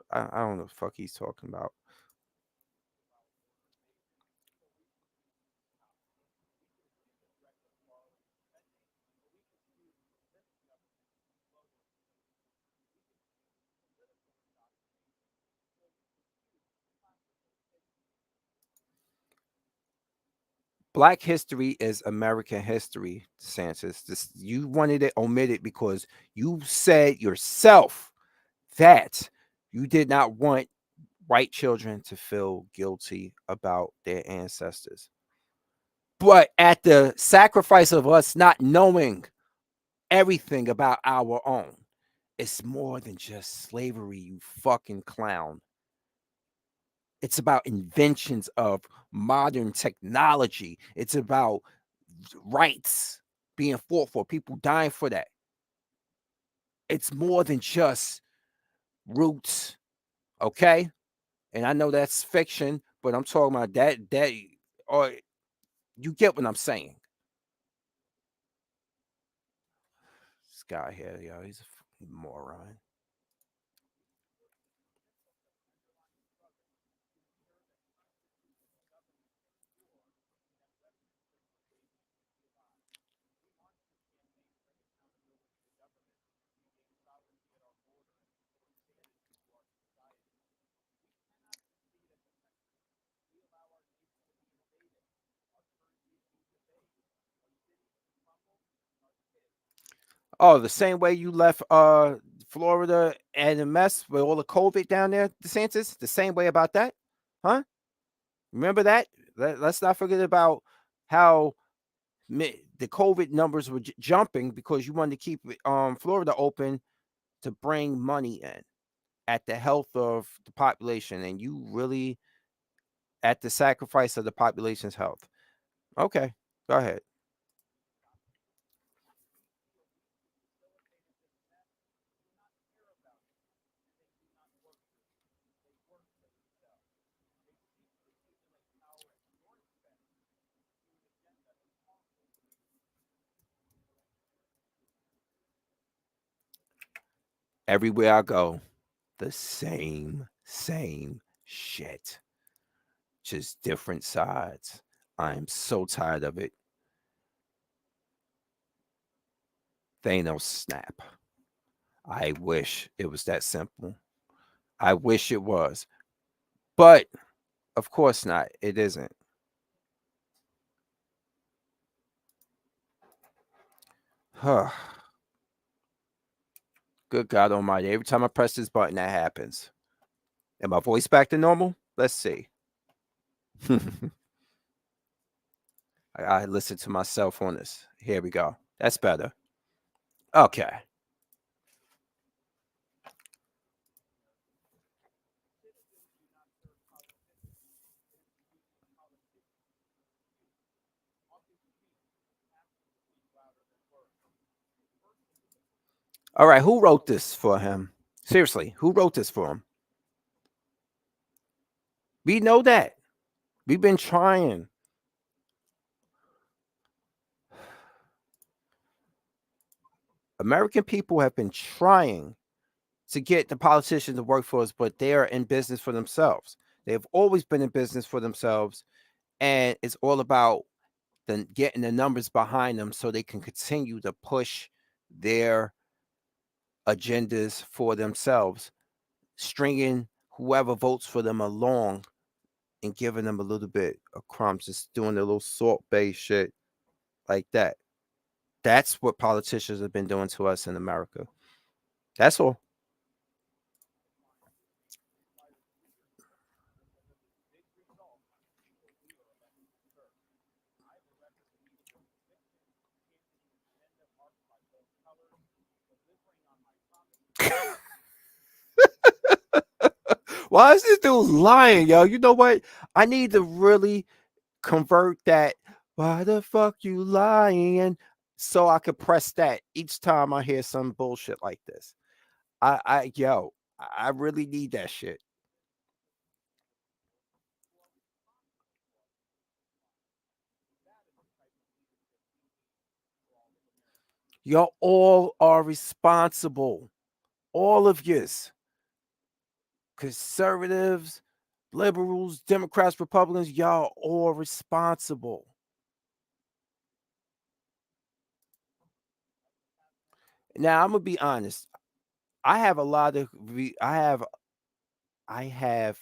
I don't know what the fuck he's talking about. Black history is American history, DeSantis. You wanted it omitted because you said yourself that you did not want white children to feel guilty about their ancestors. But at the sacrifice of us not knowing everything about our own, it's more than just slavery, you fucking clown. It's about inventions of modern technology. It's about rights being fought for, people dying for that. It's more than just roots, okay? And I know that's fiction, but I'm talking about that or you get what I'm saying. This guy here, yo, he's a fucking moron. Oh, the same way you left Florida and a mess with all the COVID down there, DeSantis, the same way about that? Huh? Remember that? Let's not forget about how the COVID numbers were jumping because you wanted to keep Florida open to bring money in at the health of the population, and you really at the sacrifice of the population's health. Okay, go ahead. Everywhere I go, the same shit, just different sides. I'm so tired of it. Thanos snap. I wish it was that simple. I wish it was, but of course not. It isn't. Huh. Good God Almighty! Every time I press this button, that happens. Am my voice back to normal? Let's see. I listened to myself on this. Here we go. That's better. Okay. All right. Who wrote this for him? Seriously, who wrote this for him? We know that. We've been trying. American people have been trying to get the politicians to work for us, but they are in business for themselves. They've always been in business for themselves, and it's all about getting the numbers behind them so they can continue to push their agendas for themselves, stringing whoever votes for them along and giving them a little bit of crumbs, just doing a little salt based shit like that. That's what politicians have been doing to us in America. That's all. Why is this dude lying, yo? You know what? I need to really convert that. Why the fuck you lying? So I could press that each time I hear some bullshit like this. I really need that shit. Y'all all are responsible. All of yous. Conservatives, liberals, Democrats, Republicans, y'all all responsible. Now I'm gonna be honest. I have a lot of I have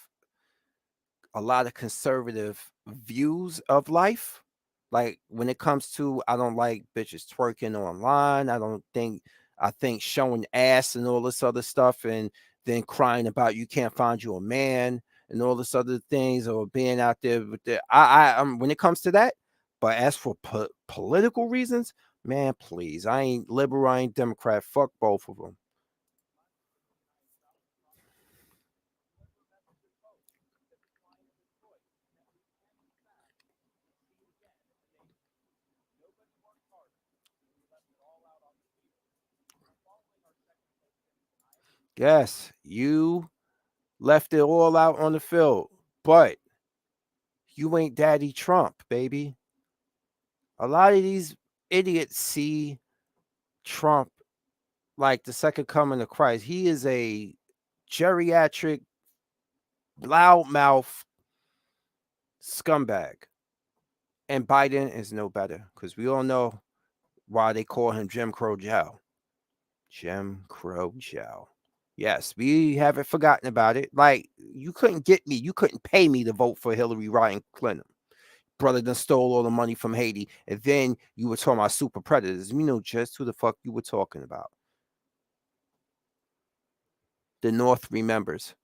a lot of conservative views of life. Like when it comes to, I don't like bitches twerking online. I think showing ass and all this other stuff, and then crying about you can't find you a man and all this other things, or being out there with the when it comes to that. But as for political reasons, man, please, I ain't liberal, I ain't Democrat. Fuck both of them. Yes, you left it all out on the field, but you ain't Daddy Trump, baby. A lot of these idiots see Trump like the second coming of Christ. He is a geriatric, loudmouth scumbag. And Biden is no better because we all know why they call him Jim Crow Joe. Jim Crow Joe. Yes, we haven't forgotten about it. Like, you couldn't get me, you couldn't pay me to vote for Hillary Rodham Clinton. Brother done stole all the money from Haiti, and then you were talking about super predators. You know just who the fuck you were talking about. The North remembers.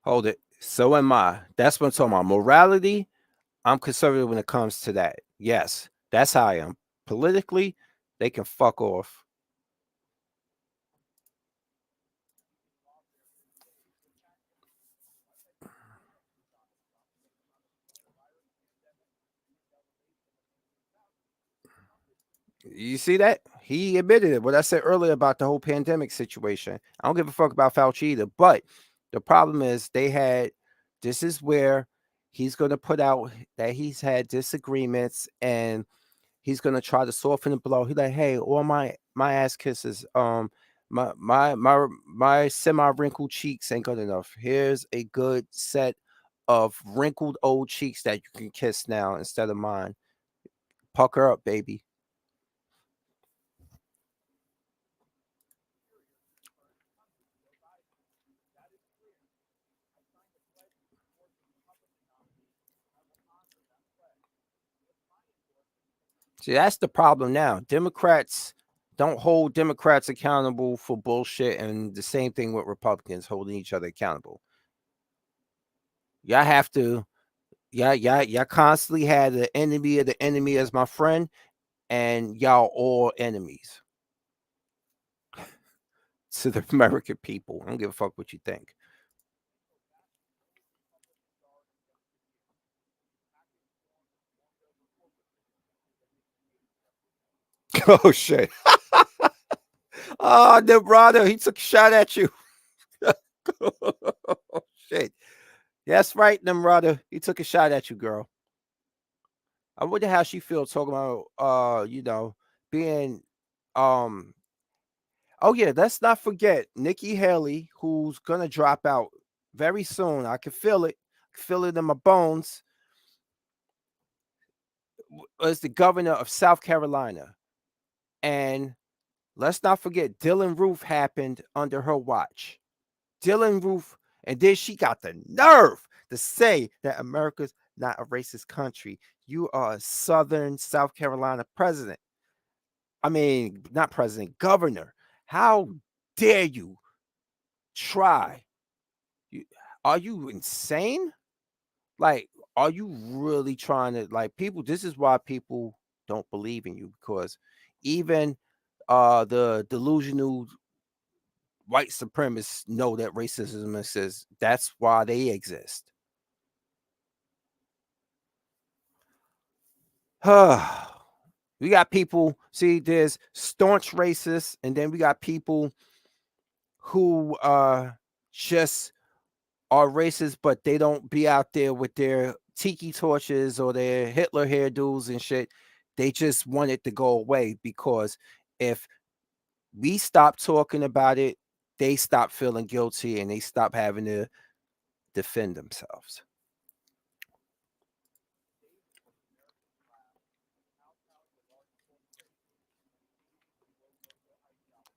Hold it. So am I. That's what I'm talking about. Morality, I'm conservative when it comes to that. Yes, that's how I am. Politically, they can fuck off. You see that? He admitted it. What I said earlier about the whole pandemic situation. I don't give a fuck about Fauci either. But the problem is this is where he's going to put out that he's had disagreements, and he's going to try to soften the blow. He's like, hey, all my ass kisses, my semi wrinkled cheeks ain't good enough. Here's a good set of wrinkled old cheeks that you can kiss now instead of mine. Pucker up, baby. See, that's the problem now. Democrats don't hold Democrats accountable for bullshit, and the same thing with Republicans holding each other accountable. Y'all have to, y'all constantly had the enemy of the enemy as my friend, and y'all all enemies to the American people. I don't give a fuck what you think. Oh shit. Oh, the brother, he took a shot at you. Oh, shit. That's right, Nimrata. He took a shot at you, girl. I wonder how she feels talking about being um oh yeah, let's not forget Nikki Haley, who's gonna drop out very soon. I can feel it. I can feel it in my bones. Was the governor of South Carolina. And let's not forget Dylan Roof happened under her watch. Dylan Roof, and then she got the nerve to say that America's not a racist country. You are a Southern South Carolina president. I mean, not president, governor. How dare you try? You, are you insane? Like, are you really trying to, like, people? This is why people don't believe in you, because even the delusional white supremacists know that racism exists. That's why they exist. We got people, see, there's staunch racists, and then we got people who just are racist, but they don't be out there with their tiki torches or their Hitler hairdos and shit. They just want it to go away, because if we stop talking about it, they stop feeling guilty and they stop having to defend themselves.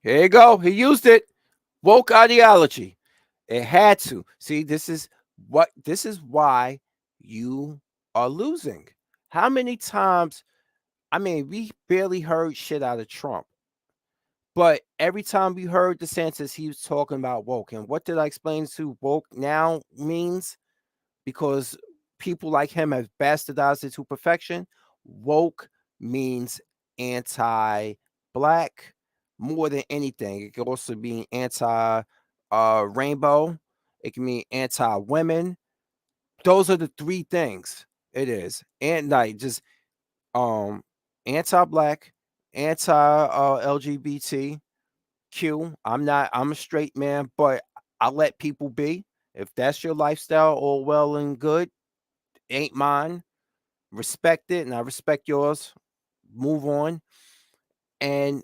Here you go. He used it. Woke ideology. It had to. See, this is why you are losing. How many times, I mean, we barely heard shit out of Trump. But every time we heard DeSantis, he was talking about woke. And what did I explain to woke now means? Because people like him have bastardized it to perfection. Woke means anti-black more than anything. It could also be anti rainbow. It can mean anti-women. Those are the three things it is. And like just um anti-black, anti LGBT I'm a straight man, but I let people be. If that's your lifestyle, all well and good, ain't mine. Respect it, and I respect yours. Move on. And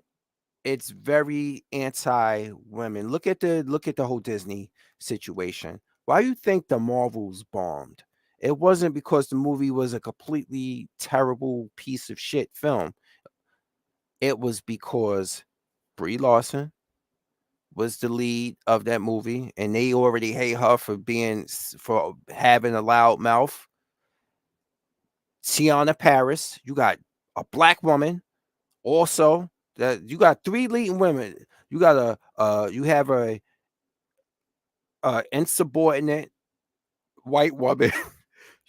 it's very anti women. Look at the whole Disney situation. Why do you think the Marvels bombed? It wasn't because the movie was a completely terrible piece of shit film. It was because Brie Larson was the lead of that movie, and they already hate her for for having a loud mouth. Tiana Paris, you got a black woman. Also, that you got three leading women. You got you have a insubordinate white woman.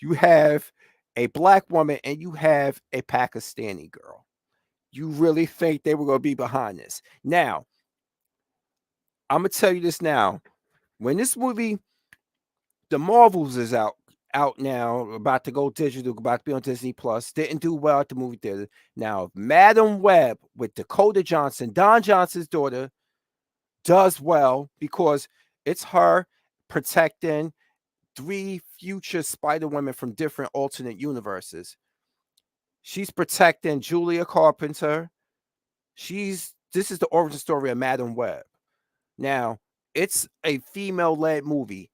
You have a black woman, and you have a Pakistani girl. You really think they were going to be behind this? Now, I'm gonna tell you this now. When this movie The Marvels is out now, about to go digital, about to be on Disney Plus. Didn't do well at the movie theater. Now, Madam Web with Dakota Johnson, Don Johnson's daughter, does well because it's her protecting three future Spider Women from different alternate universes. She's protecting Julia Carpenter. This is the origin story of Madam Web. Now, it's a female led movie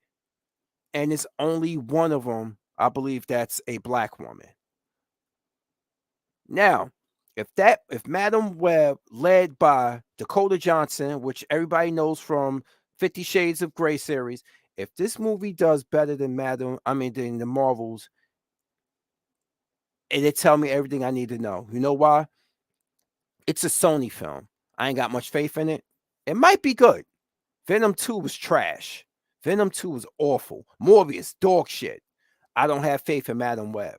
and it's only one of them, I believe, that's a black woman. Now, if Madam Web, led by Dakota Johnson, which everybody knows from 50 Shades of Grey series, if this movie does better than than the Marvels, it tell me everything I need to know. You know why? It's a Sony film. I ain't got much faith in it. It might be good. Venom 2 was trash. Venom 2 was awful. Morbius, dog shit. I don't have faith in Madam Web.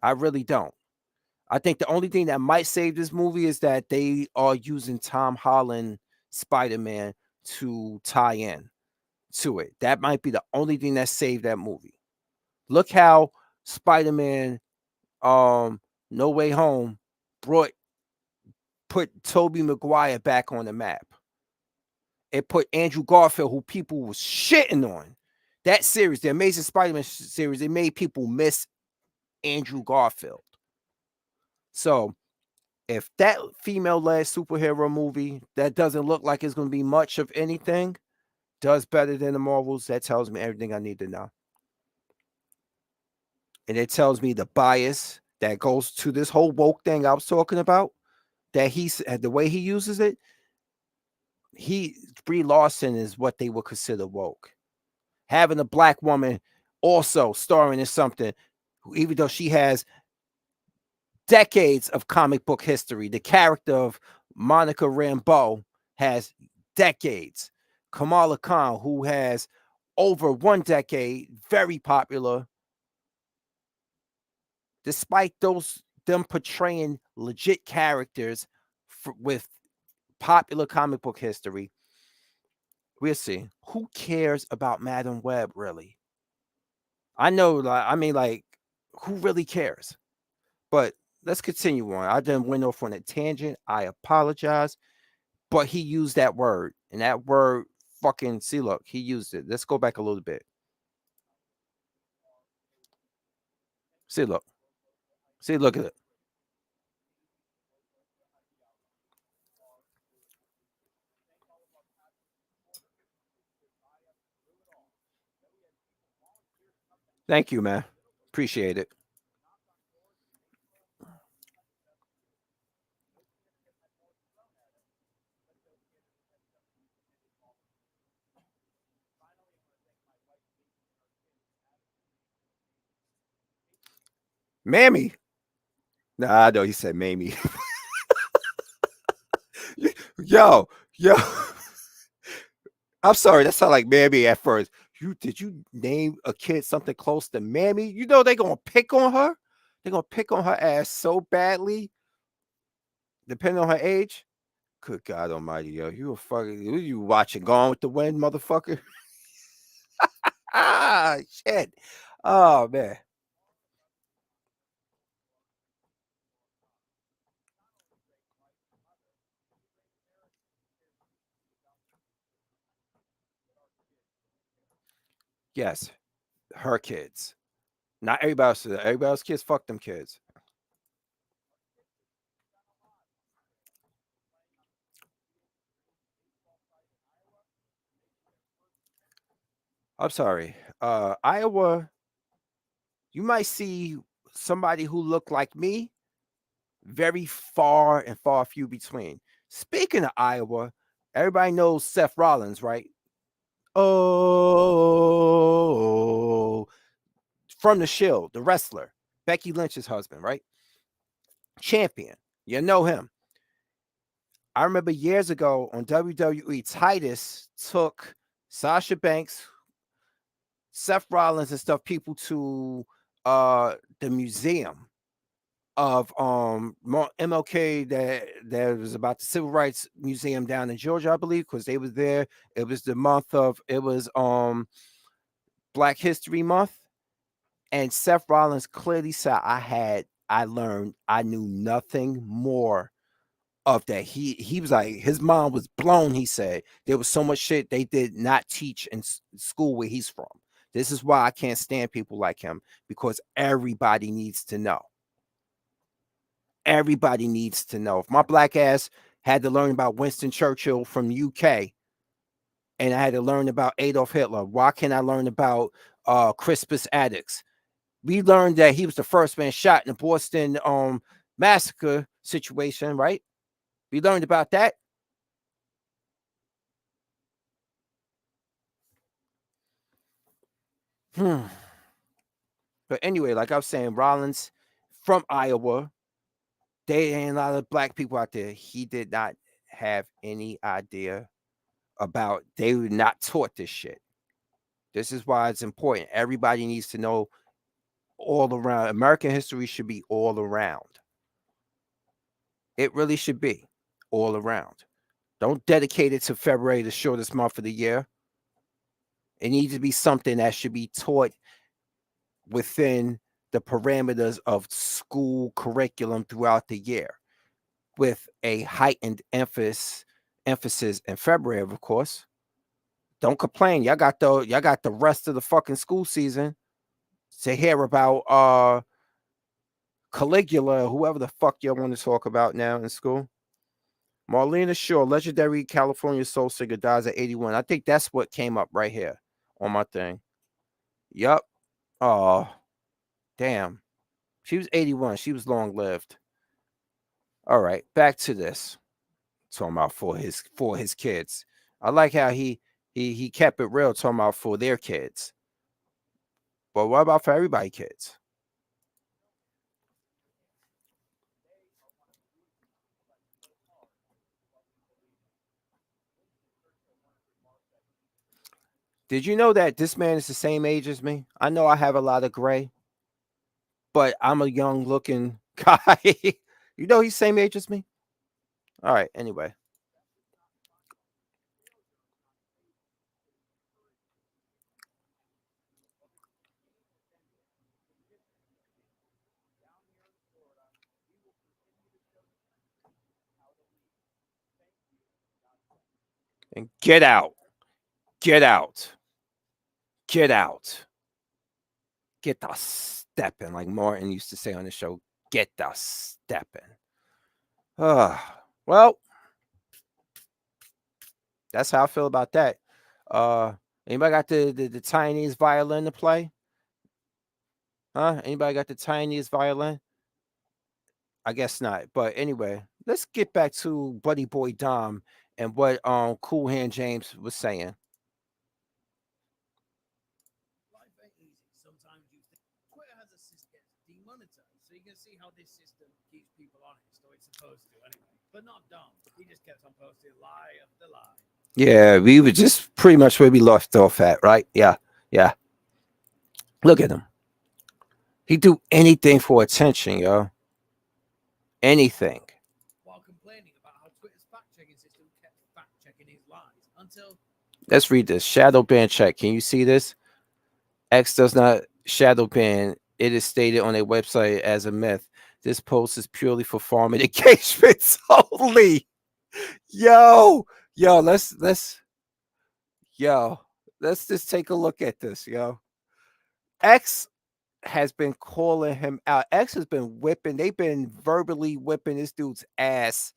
I really don't. I think the only thing that might save this movie is that they are using Tom Holland Spider-Man to tie in to it. That might be the only thing that saved that movie. Look how Spider-Man No Way Home brought put Tobey Maguire back on the map. It put Andrew Garfield, who people was shitting on. That series, the Amazing Spider-Man series, it made people miss Andrew Garfield. So if that female-led superhero movie that doesn't look like it's going to be much of anything does better than the Marvels, that tells me everything I need to know. And it tells me the bias that goes to this whole woke thing I was talking about, that the way he uses it, Brie Larson is what they would consider woke. Having a black woman also starring in something, even though she has decades of comic book history. The character of Monica Rambeau has decades. Kamala Khan, who has over 1 decade, very popular. Despite them portraying legit characters with popular comic book history, we'll see. Who cares about Madam Web, really? I know, like, who really cares? But let's continue on. I didn't went off on a tangent. I apologize. But he used that word. And that word fucking see, look, he used it. Let's go back a little bit. See, look. See, look at it. Thank you, man. Appreciate it. Mammy. Nah, I know he said Mamie. Yo, yo. I'm sorry, that sounded like Mammy at first. Did you name a kid something close to Mammy? You know they gonna pick on her. They gonna pick on her ass so badly, depending on her age. Good God Almighty, yo, you a fucking who you watching Gone with the Wind, motherfucker? Ah, shit. Oh man. Yes, her kids. Not everybody else. Everybody else kids. Fuck them kids. I'm sorry. Iowa. You might see somebody who looked like me very far and far few between. Speaking of Iowa, everybody knows Seth Rollins, right? Oh, from the Shield, the wrestler, Becky Lynch's husband, right? Champion. You know him. I remember years ago on WWE, Titus took Sasha Banks, Seth Rollins, and stuff people to the museum of MLK that was about the Civil Rights Museum down in Georgia, I believe, because they was there. It was the month of it was Black History Month, and Seth Rollins clearly said I knew nothing more of that. He was like his mind was blown. He said there was so much shit they did not teach in school where he's from. This is why I can't stand people like him because everybody needs to know. Everybody needs to know. If my black ass had to learn about Winston Churchill from UK and I had to learn about Adolf Hitler, why can't I learn about Crispus Attucks? We learned that he was the first man shot in the Boston massacre situation, right? We learned about that. Hmm. But anyway, like I was saying, Rollins from Iowa, they ain't a lot of black people out there. He did not have any idea about, they were not taught this shit. This is why it's important. Everybody needs to know all around. American history should be all around. It really should be all around. Don't dedicate it to February, the shortest month of the year. It needs to be something that should be taught within the parameters of school curriculum throughout the year, with a heightened emphasis in February, of course. Don't complain. Y'all got the rest of the fucking school season to hear about Caligula, whoever the fuck y'all want to talk about now in school. Marlena Shaw, legendary California soul singer, dies at 81. I think that's what came up right here on my thing. Yup. Oh, damn. She was 81. She was long lived. All right, back to this. Talking about for his kids. I like how he kept it real, talking about for their kids. But what about for everybody kids? Did you know that this man is the same age as me? I know I have a lot of gray, but I'm a young looking guy. You know he's same age as me? All right, anyway. And get out. Get out. Get out. Get the stepping, like Martin used to say on the show. Get the stepping. Well, that's how I feel about that. Uh, anybody got the Chinese violin to play? Huh? Anybody got the tiniest violin? I guess not. But anyway, let's get back to Buddy Boy Dom and what Cool Hand James was saying. Life ain't easy. Sometimes you think Twitter has a system gets demonetized, so you can see how this system keeps people honest, or it's supposed to anyway. But not Dom. He just kept on posting lie after lie. Yeah, we were just pretty much where we left off at, right? Yeah, yeah. Look at him. He do anything for attention, yo. Anything. While complaining about how Twitter's fact checking system kept fact checking his lies until Let's read this. Shadow ban check. Can you see this? X does not shadow ban. It is stated on their website as a myth. This post is purely for farming engagements only. Yo, yo, yo, let's just take a look at this, yo. X has been calling him out. X has been whipping, they've been verbally whipping this dude's ass,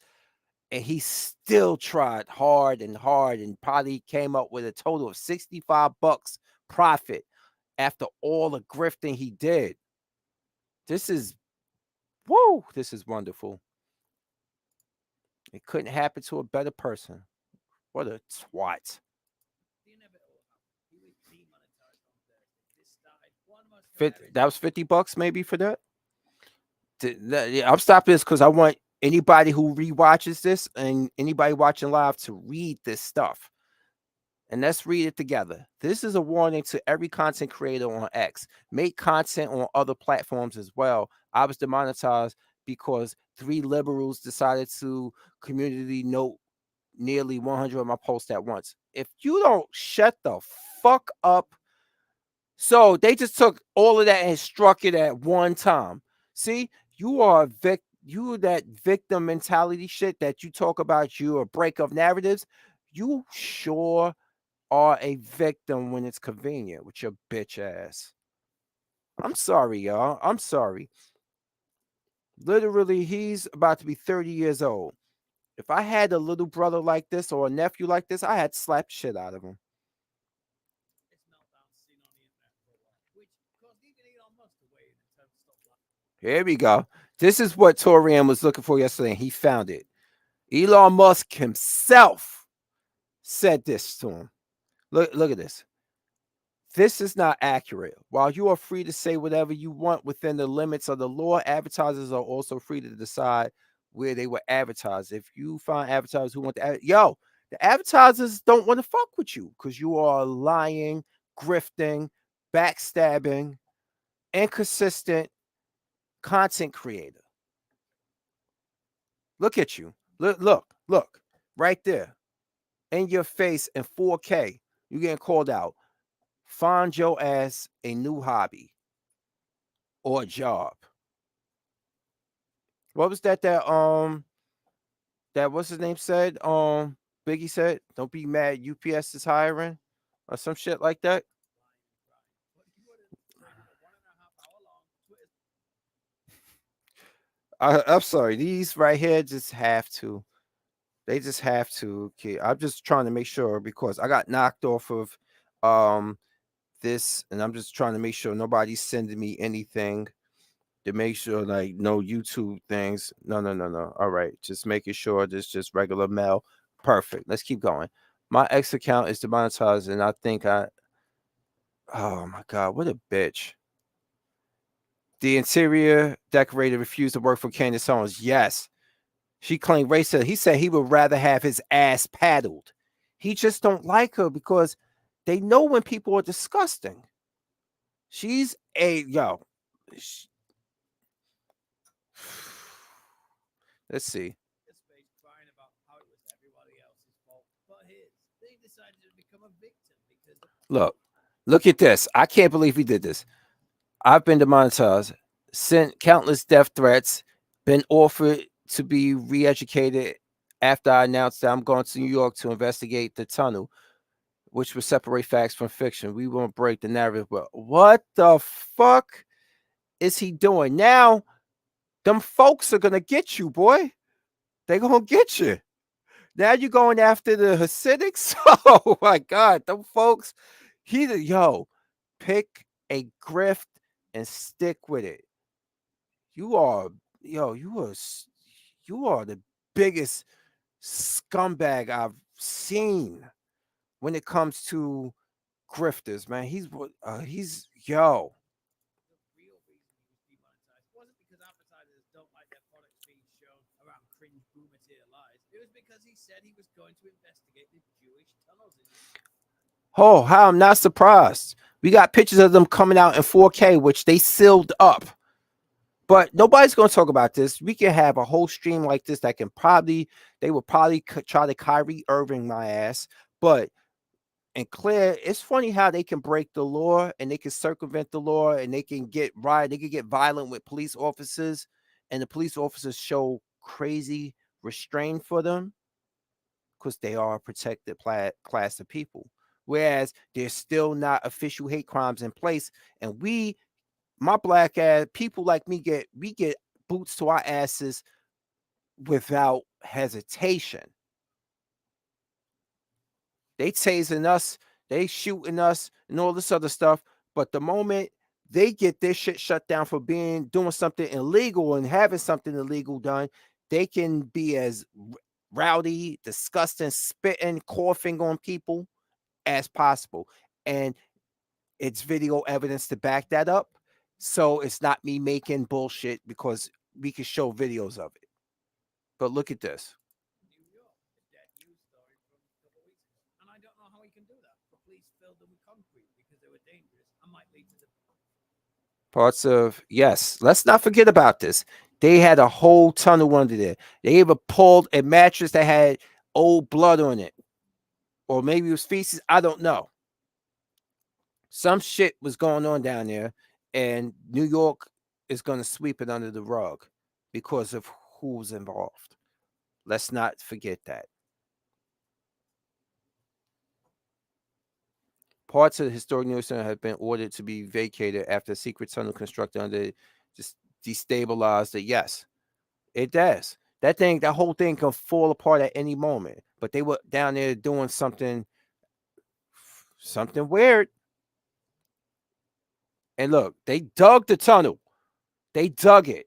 and he still tried hard and probably came up with a total of $65 profit after all the grifting he did. This is woo, this is wonderful. It couldn't happen to a better person. What a twat. the inevitable happened. He was demonetized on Thursday. This started one most hilarious. That was $50 maybe for that. Yeah, I'm stopping this because I want anybody who rewatches this and anybody watching live to read this stuff. And let's read it together. This is a warning to every content creator on X. Make content on other platforms as well. I was demonetized because 3 liberals decided to community note nearly 100 of my posts at once. If you don't shut the fuck up. So they just took all of that and struck it at one time. See, you are you that victim mentality shit that you talk about, you a break of narratives. You sure are a victim when it's convenient with your bitch ass. I'm sorry, y'all. I'm sorry. Literally, he's about to be 30 years old. If I had a little brother like this or a nephew like this, I had slapped shit out of him. This meltdown seen on the internet for a while, which caused even Elon Musk to weigh in and tell him to stop lying. Here we go. This is what Torian was looking for yesterday, and he found it. Elon Musk himself said this to him. Look at this. This is not accurate. While you are free to say whatever you want within the limits of the law, advertisers are also free to decide where they will advertise. If you find advertisers who want to, the advertisers don't want to fuck with you because you are lying, grifting, backstabbing, inconsistent content creator. Look at you. Look, right there in your face in 4K. You getting called out. Find your ass a new hobby or a job. What was that? That what's his name said? Biggie said, "Don't be mad. UPS is hiring," or some shit like that. But he wouldn't created a 1.5 hour long Twitter. I'm sorry. These right here just have to. They just have to. Okay, I'm just trying to make sure because I got knocked off of um this, and I'm just trying to make sure nobody's sending me anything to make sure, like, no YouTube things. No. All right, just making sure this just regular mail. Perfect. Let's keep going. My X account is demonetized, and I think I. Oh my god, what a bitch! The interior decorator refused to work for Candace Owens. Yes, she claimed racism. He said he would rather have his ass paddled. He just don't like her because they know when people are disgusting. She's a yo. Let's see. This space crying about how it was everybody else's fault, but his. They decided to become a victim because Look at this. I can't believe he did this. I've been demonetized, sent countless death threats, been offered to be re-educated after I announced that I'm going to New York to investigate the tunnel, which will separate facts from fiction. We won't break the narrative. But what the fuck is he doing? Now, them folks are gonna get you, boy. They gonna get you. Now you're going after the Hasidics. Oh my God, them folks. Yo, pick a grift and stick with it. You are, you are the biggest scumbag I've seen when it comes to grifters, man. He's yo. The real reason he was demonetized wasn't because advertisers don't like their products being shown around cringe boomer tier lies. It was because he said he was going to investigate the Jewish tunnels industry. Oh, how I'm not surprised. We got pictures of them coming out in 4K, which they sealed up. But nobody's going to talk about this. We can have a whole stream like this that they will probably try to Kyrie Irving my ass. But and Claire, it's funny how they can break the law and they can circumvent the law and they can get violent with police officers, and the police officers show crazy restraint for them because they are a protected class of people. Whereas there's still not official hate crimes in place, and my black ass people like me get boots to our asses without hesitation. They tasing us, they shooting us, and all this other stuff. But the moment they get their shit shut down for doing something illegal and having something illegal done, they can be as rowdy, disgusting, spitting, coughing on people as possible. And it's video evidence to back that up. So it's not me making bullshit because we can show videos of it. But look at this. New York, a dead news story from a couple of weeks ago. And I don't know how he can do that. The police filled them with concrete because they were dangerous and might lead to the Parts of, yes, let's not forget about this. They had a whole tunnel under there. They even pulled a mattress that had old blood on it. Or maybe it was feces. I don't know. Some shit was going on down there, and New York is going to sweep it under the rug because of who's involved. Let's not forget that. Parts of the historic New York Center have been ordered to be vacated after a secret tunnel constructed under just destabilized it. Yes, it does. That whole thing can fall apart at any moment. But they were down there doing something weird. And look, they dug the tunnel. They dug it.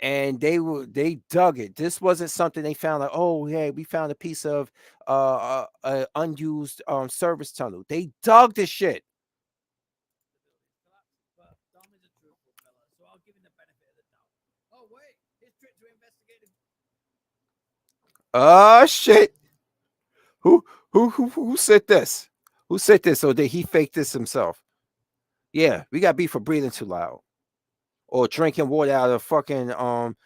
And they dug it. This wasn't something they found like, oh hey, we found a piece of unused service tunnel. They dug the shit. buildings collapsing. But Dom is a truthful fella, so I'll give him the benefit of the doubt. Oh wait, his trip to investigate him. Oh shit. Who said this? Who said this? Or did he fake this himself? Yeah, we got beef for breathing too loud. Or drinking water out of fucking out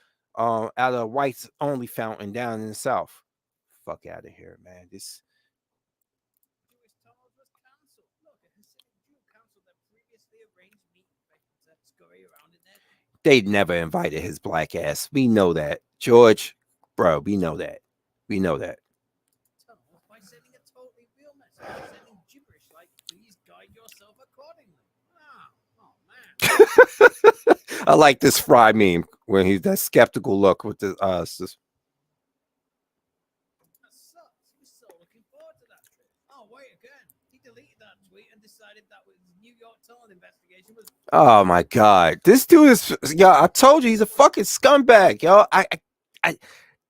of whites only fountain down in the south. Fuck out of here, man. This Jewish tunnels was cancelled. Look, a Hasidic Jew cancelled their previously arranged meeting to scurry around in their they never invited his black ass. We know that. George, bro, we know that. We know that. tunnels by sending a totally real message, sending gibberish like "Please guide yourself accordingly." Ah, oh man. I like this Fry meme when he's that skeptical look with the That sucks. He was so looking forward to that trip. Oh wait, again, he deleted that tweet and decided that was New York tunnel investigation was. oh my god. This dude is yo, I told you he's a fucking scumbag, yo. I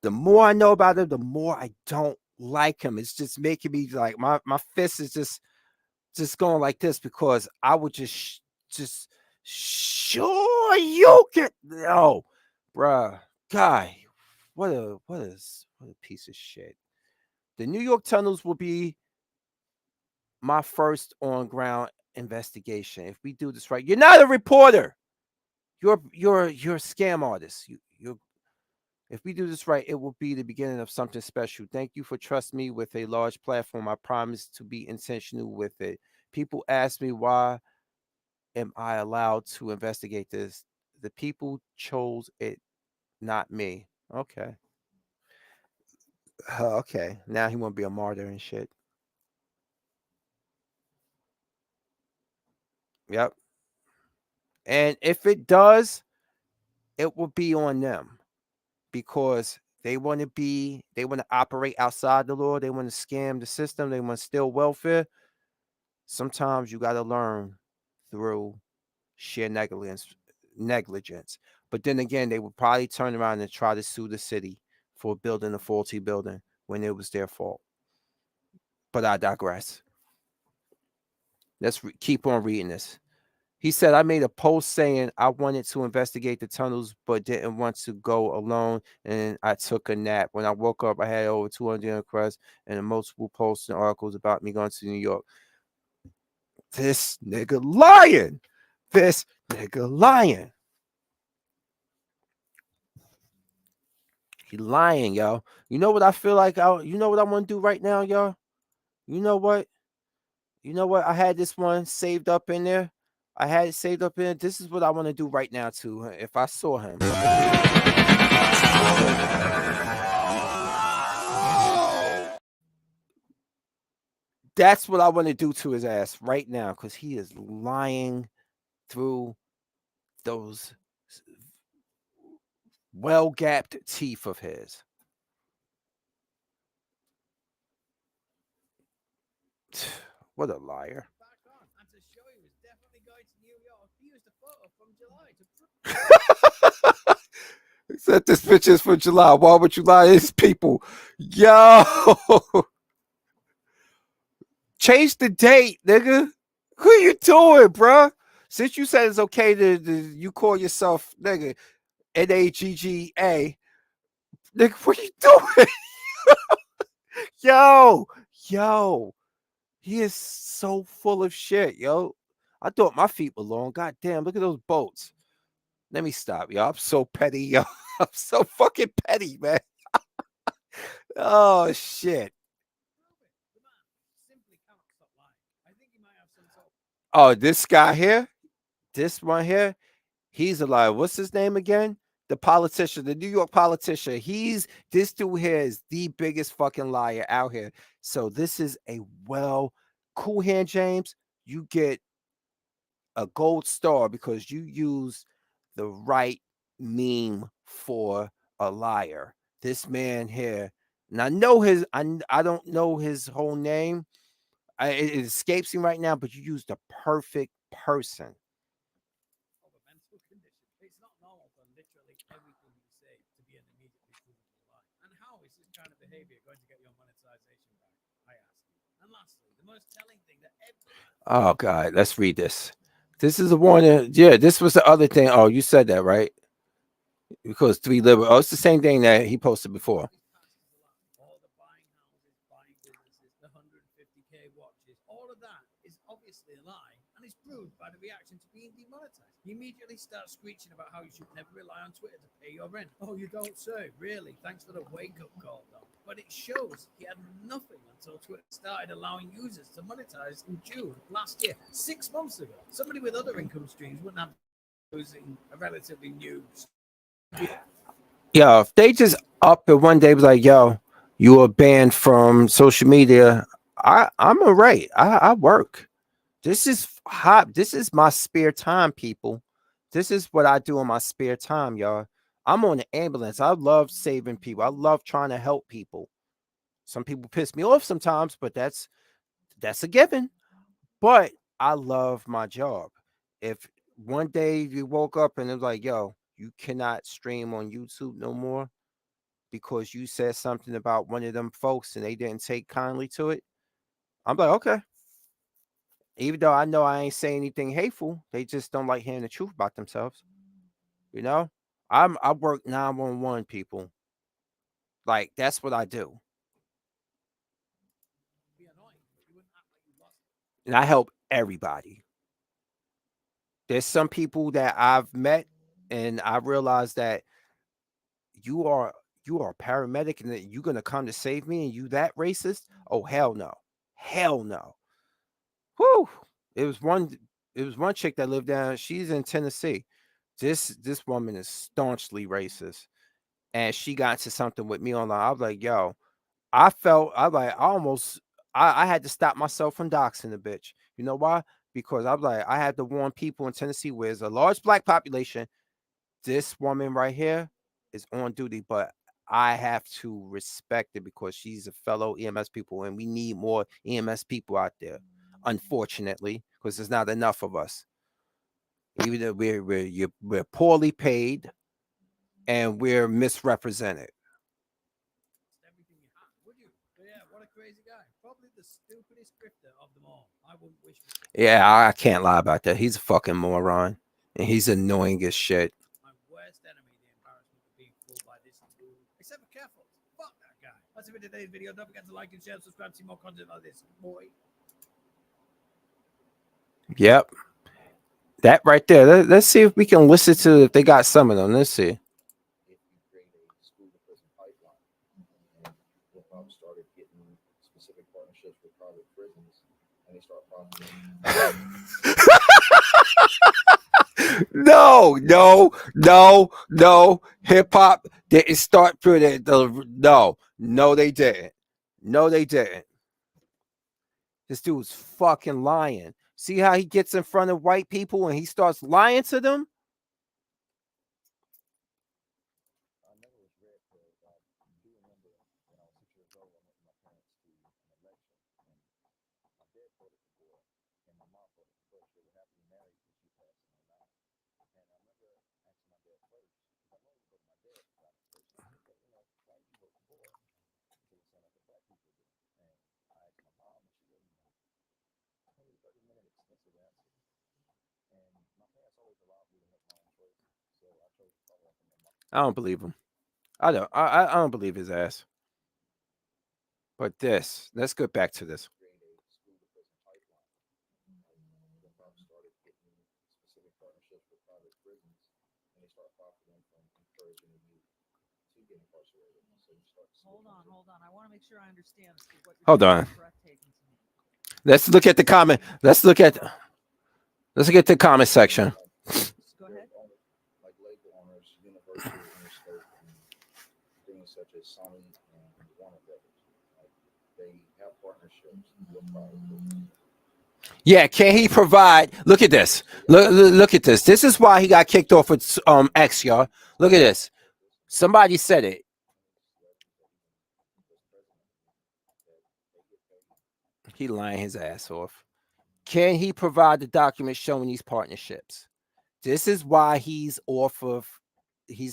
the more I know about him, the more I don't like him. It's just making me like my fist is just going like this because I would just sure you can no, bruh, guy, what a piece of shit. The New York tunnels will be my first on ground investigation. If we do this right, you're not a reporter. You're a scam artist. You if we do this right, it will be the beginning of something special. Thank you for trusting me with a large platform. I promise to be intentional with it. People ask me why am I allowed to investigate this? The people chose it, not me. Okay. Okay. Now he won't be a martyr and shit. Yep. And if it does, it will be on them because they want to operate outside the law. They want to scam the system. They want to steal welfare. Sometimes you got to learn through sheer negligence. But then again, they would probably turn around and try to sue the city for building a faulty building when it was their fault. But I digress. Let's keep on reading this. He said, I made a post saying I wanted to investigate the tunnels, but didn't want to go alone. And I took a nap. When I woke up, I had over 200 requests and multiple posts and articles about me going to New York. This nigga lying. This nigga lying. He lying, yo. You know what I feel like? You know what I want to do right now, y'all? You know what? You know what? I had this one saved up in there. I had it saved up in there. This is what I want to do right now, too. If I saw him. That's what I want to do to his ass right now because he is lying through those well-gapped teeth of his. What a liar. Back on. And to show he was definitely going to New York, he used a photo from July to prove. He said this picture is for July. Why would you lie to these people? Yo! Change the date, nigga. Who you doing, bruh? Since you said it's okay to you call yourself nigga NAGGA, nigga, what you doing? Yo, he is so full of shit, yo. I thought my feet were long. God damn, look at those boats. Let me stop, yo. I'm so petty, yo. I'm so fucking petty, man. Oh shit. The man simply cannot stop lying. I think he might have some sort of Oh, this guy here, this one here, he's a liar. What's his name again? The politician, the New York politician. This dude here is the biggest fucking liar out here. So this is a cool hand, James. You get a gold star because you use the right meme for a liar. This man here, and I know I don't know his whole name. It escapes me right now, but you used the perfect person. a mental condition. It's not normal for literally everything you say to be an immediately provable lie. And how is this kind of behavior going to get your monetization back? I ask you. And lastly, the most telling thing that Oh God, let's read this. This is the one. Yeah, this was the other thing. Oh, you said that right? Because three liberal. Oh, it's the same thing that he posted before. all the buying houses, buying businesses, the 150K watches, all of that is obviously a lie and is proved by the reaction to being demonetized. He immediately starts screeching about how you should never rely on Twitter to pay your rent. Oh, you don't say? Really? Thanks for the wake-up call, though. But it shows he had nothing until Twitter started allowing users to monetize in June last year, 6 months ago. Somebody with other income streams wouldn't have using a relatively new. Yo, if they just up and one day was like, yo, you are banned from social media. I'm all right. I work. This is hot. This is my spare time, people. This is what I do in my spare time, y'all. I'm on the ambulance. I love saving people. I love trying to help people. Some people piss me off sometimes, but that's a given. But I love my job. If one day you woke up and it was like, yo, you cannot stream on YouTube no more because you said something about one of them folks and they didn't take kindly to it, I'm like, okay. Even though I know I ain't saying anything hateful, they just don't like hearing the truth about themselves. You know, I work 911 people. Like that's what I do, Be annoying, but you wouldn't act like you lost it. and I help everybody. There's some people that I've met, and I realize that you are you are a paramedic, and that you're gonna come to save me, and you that racist? Oh hell no, hell no. Whew. It was one. It was one chick that lived down. She's in Tennessee. This woman is staunchly racist, and she got into something with me online. I was like, yo, I like I almost I had to stop myself from doxing the bitch. You know why? Because I was like, I had to warn people in Tennessee where there's a large black population. This woman right here is on duty, but I have to respect it because she's a fellow EMS people, and we need more EMS people out there. Unfortunately, because there's not enough of us. Even though we're poorly paid and we're misrepresented. Everything you have, would you? But yeah, what a crazy guy. Probably the stupidest grifter of them all. I wouldn't wish for Yeah, I can't lie about that. He's a fucking moron. And he's annoying as shit. my worst enemy the embarrassment of being fooled by this fool. Except for careful. Fuck that guy. That's it for today's video. Don't forget to like and share, subscribe, see more content like this. Boy. Yep. That right there. Let's see if we can listen to if they got some of them. Let's see. If you create a school to prison pipeline, and hip hop started getting specific partnerships with private prisons, and they start profiting. No. Hip hop didn't start through no, they didn't. No, they didn't. This dude's fucking lying. See how he gets in front of white people and he starts lying to them? I never was read, but I do remember when I was 6 years old, I went with my parents to an election, and my dad voted for Gore, and my mom voted for Bush. They were happily married when she passed in '09. And I remember asking my dad first, because I normally go to my dad about it first. I said, "Hey, why did you vote for Gore? Because it sounded like the black people did." And I asked my mom, and she gave me a 20 to 30-minute extensive answer. And my parents always allowed me to make my own choices, so I chose to follow up on their mom. I don't believe him. I don't believe his ass. But let's get back to this. Create a school to prison pipeline. Hip hop started getting specific partnerships with private prisons, and they start profiting from encouraging the youth to get incarcerated. So you start. Hold on. I want to make sure I understand this. What you're Hold saying on. is breathtaking to me. Let's look at the comment. Let's look at the comment section. Go ahead. Like label owners, Universal, Interscope, and things such as Sony and Warner Brothers. Like they have partnerships with private prisons. Yeah, can he provide? Look at this. Look at this. This is why he got kicked off with X, y'all. Look at this. Somebody said it. He lying his ass off. Can he provide the documents showing these partnerships? This is why he's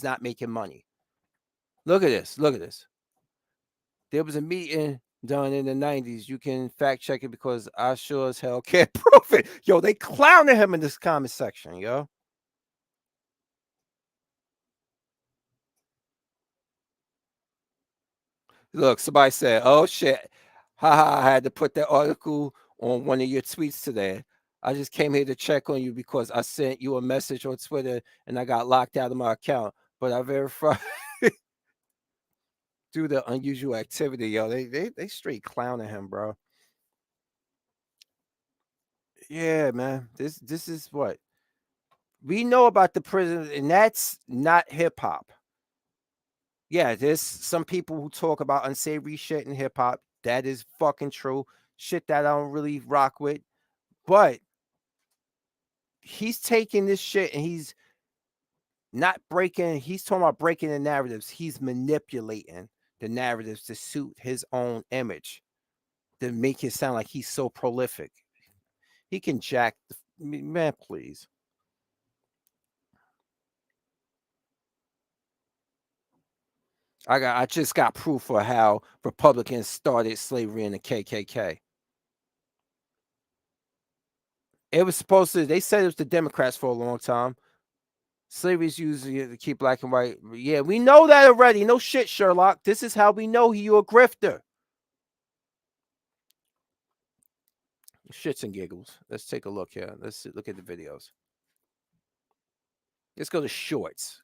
not making money. Look at this. There was a meeting done in the 90s. You can fact check it because I sure as hell can't prove it. Yo, they clowning him in this comment section, yo. Look, somebody said, "Oh shit, haha, I had to put that article on one of your tweets today. I just came here to check on you because I sent you a message on Twitter and I got locked out of my account, but I verified due to unusual activity, yo." They straight clowning him, bro. Yeah, man. This is what we know about the prison, and that's not hip hop. Yeah, there's some people who talk about unsavory shit in hip hop. That is fucking true. Shit that I don't really rock with. But he's taking this shit and he's talking about breaking the narratives. He's manipulating the narratives to suit his own image, to make it sound like he's so prolific. He can jack man, please. I just got proof for how Republicans started slavery in the KKK. It was supposed to. They said it was the Democrats for a long time. Slavery is used to keep black and white. Yeah, we know that already. No shit, Sherlock. This is how we know you a grifter. Shits and giggles. Let's take a look here. Let's look at the videos. Let's go to shorts.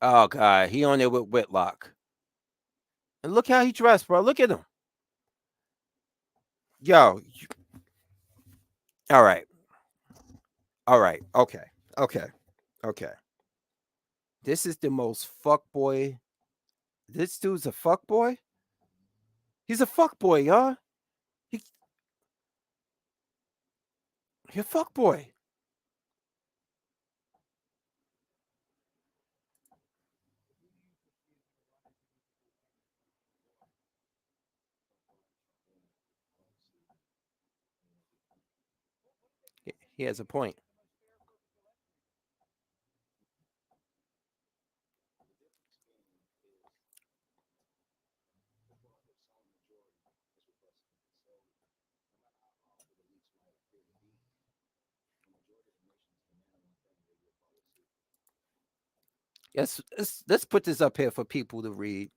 Oh God, he on there with Whitlock. And look how he dressed, bro. Look at him. Yo. All right. Okay. This is the most fuck boy. This dude's a fuck boy. He's a fuck boy, y'all. He's a fuck boy. He has a point. Let's put this up here for people to read.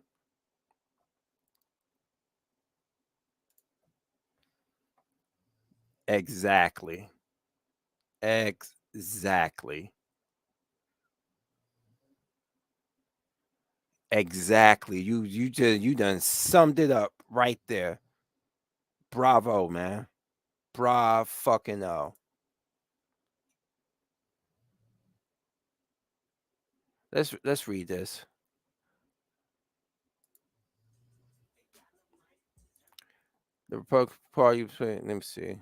Exactly. Exactly. Exactly. You done summed it up right there. Bravo, man. Bravo fucking oh. Let's read this. The Republican Party. Let me see.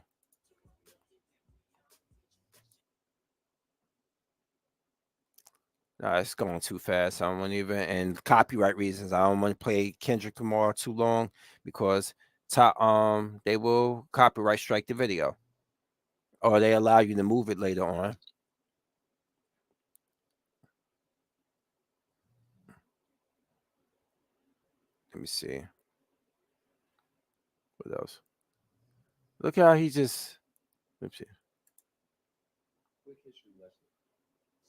No, it's going too fast. I don't want to even, and copyright reasons, I don't want to play Kendrick Lamar too long because they will copyright strike the video, or they allow you to move it later on. Let me see. What else? Look how he just. Let me see. Quick history lesson.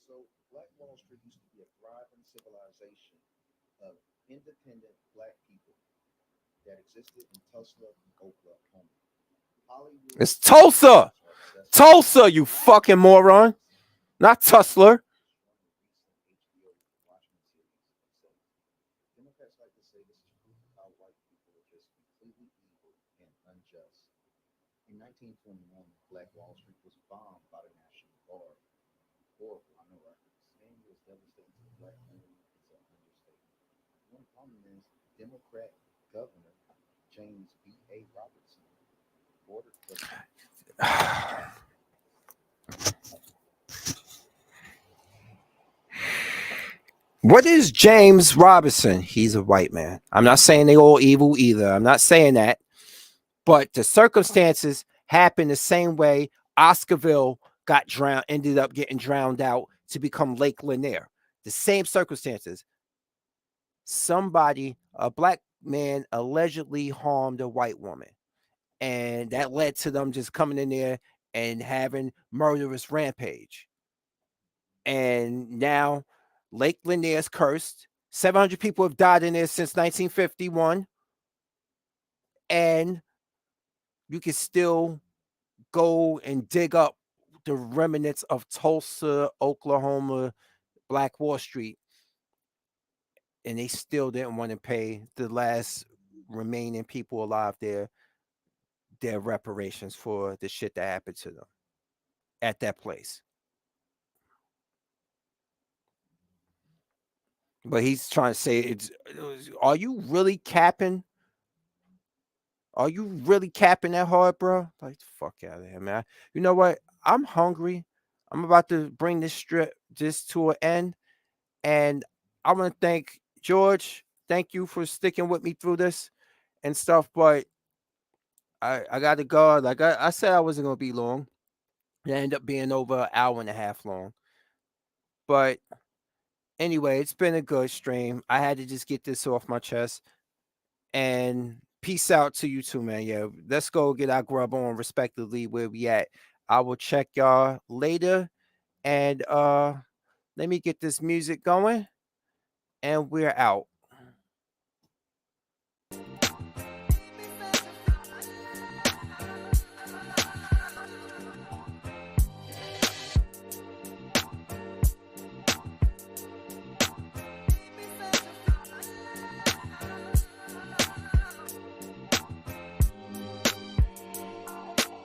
So, Black Wall Street used to be a thriving civilization of independent black people that existed in Tulsa, Oklahoma. Hollywood. It's Tulsa. Tulsa, you fucking moron. Not Tussler. Democrats like to say this is proof of how white people are just completely evil and unjust. In 1921, Black Wall Street was bombed by the National Guard. Horrible, I know, right? Saying it was devastating to the black community is an understatement. One problem is Democrat Governor James B.A. Robertson ordered the What is James Robinson? He's a white man. I'm not saying they all evil either. I'm not saying that. But the circumstances happened the same way Oscarville got drowned, ended up getting drowned out to become Lake Lanier. The same circumstances. Somebody, a black man, allegedly harmed a white woman. And that led to them just coming in there and having murderous rampage. And now Lake Lanier is cursed. 700 people have died in there since 1951. And you can still go and dig up the remnants of Tulsa, Oklahoma, Black Wall Street. And they still didn't want to pay the last remaining people alive their reparations for the shit that happened to them at that place. But he's trying to say, are you really capping? Are you really capping that hard, bro? Like, fuck out of here, man. You know what? I'm hungry. I'm about to bring this strip just to an end. And I want to thank George. Thank you for sticking with me through this and stuff. But I got to go. Like I said, I wasn't going to be long. It ended up being over an hour and a half long. But anyway, it's been a good stream. I had to just get this off my chest. And peace out to you too, man. Yeah, let's go get our grub on respectively where we at. I will check y'all later. And let me get this music going. And we're out.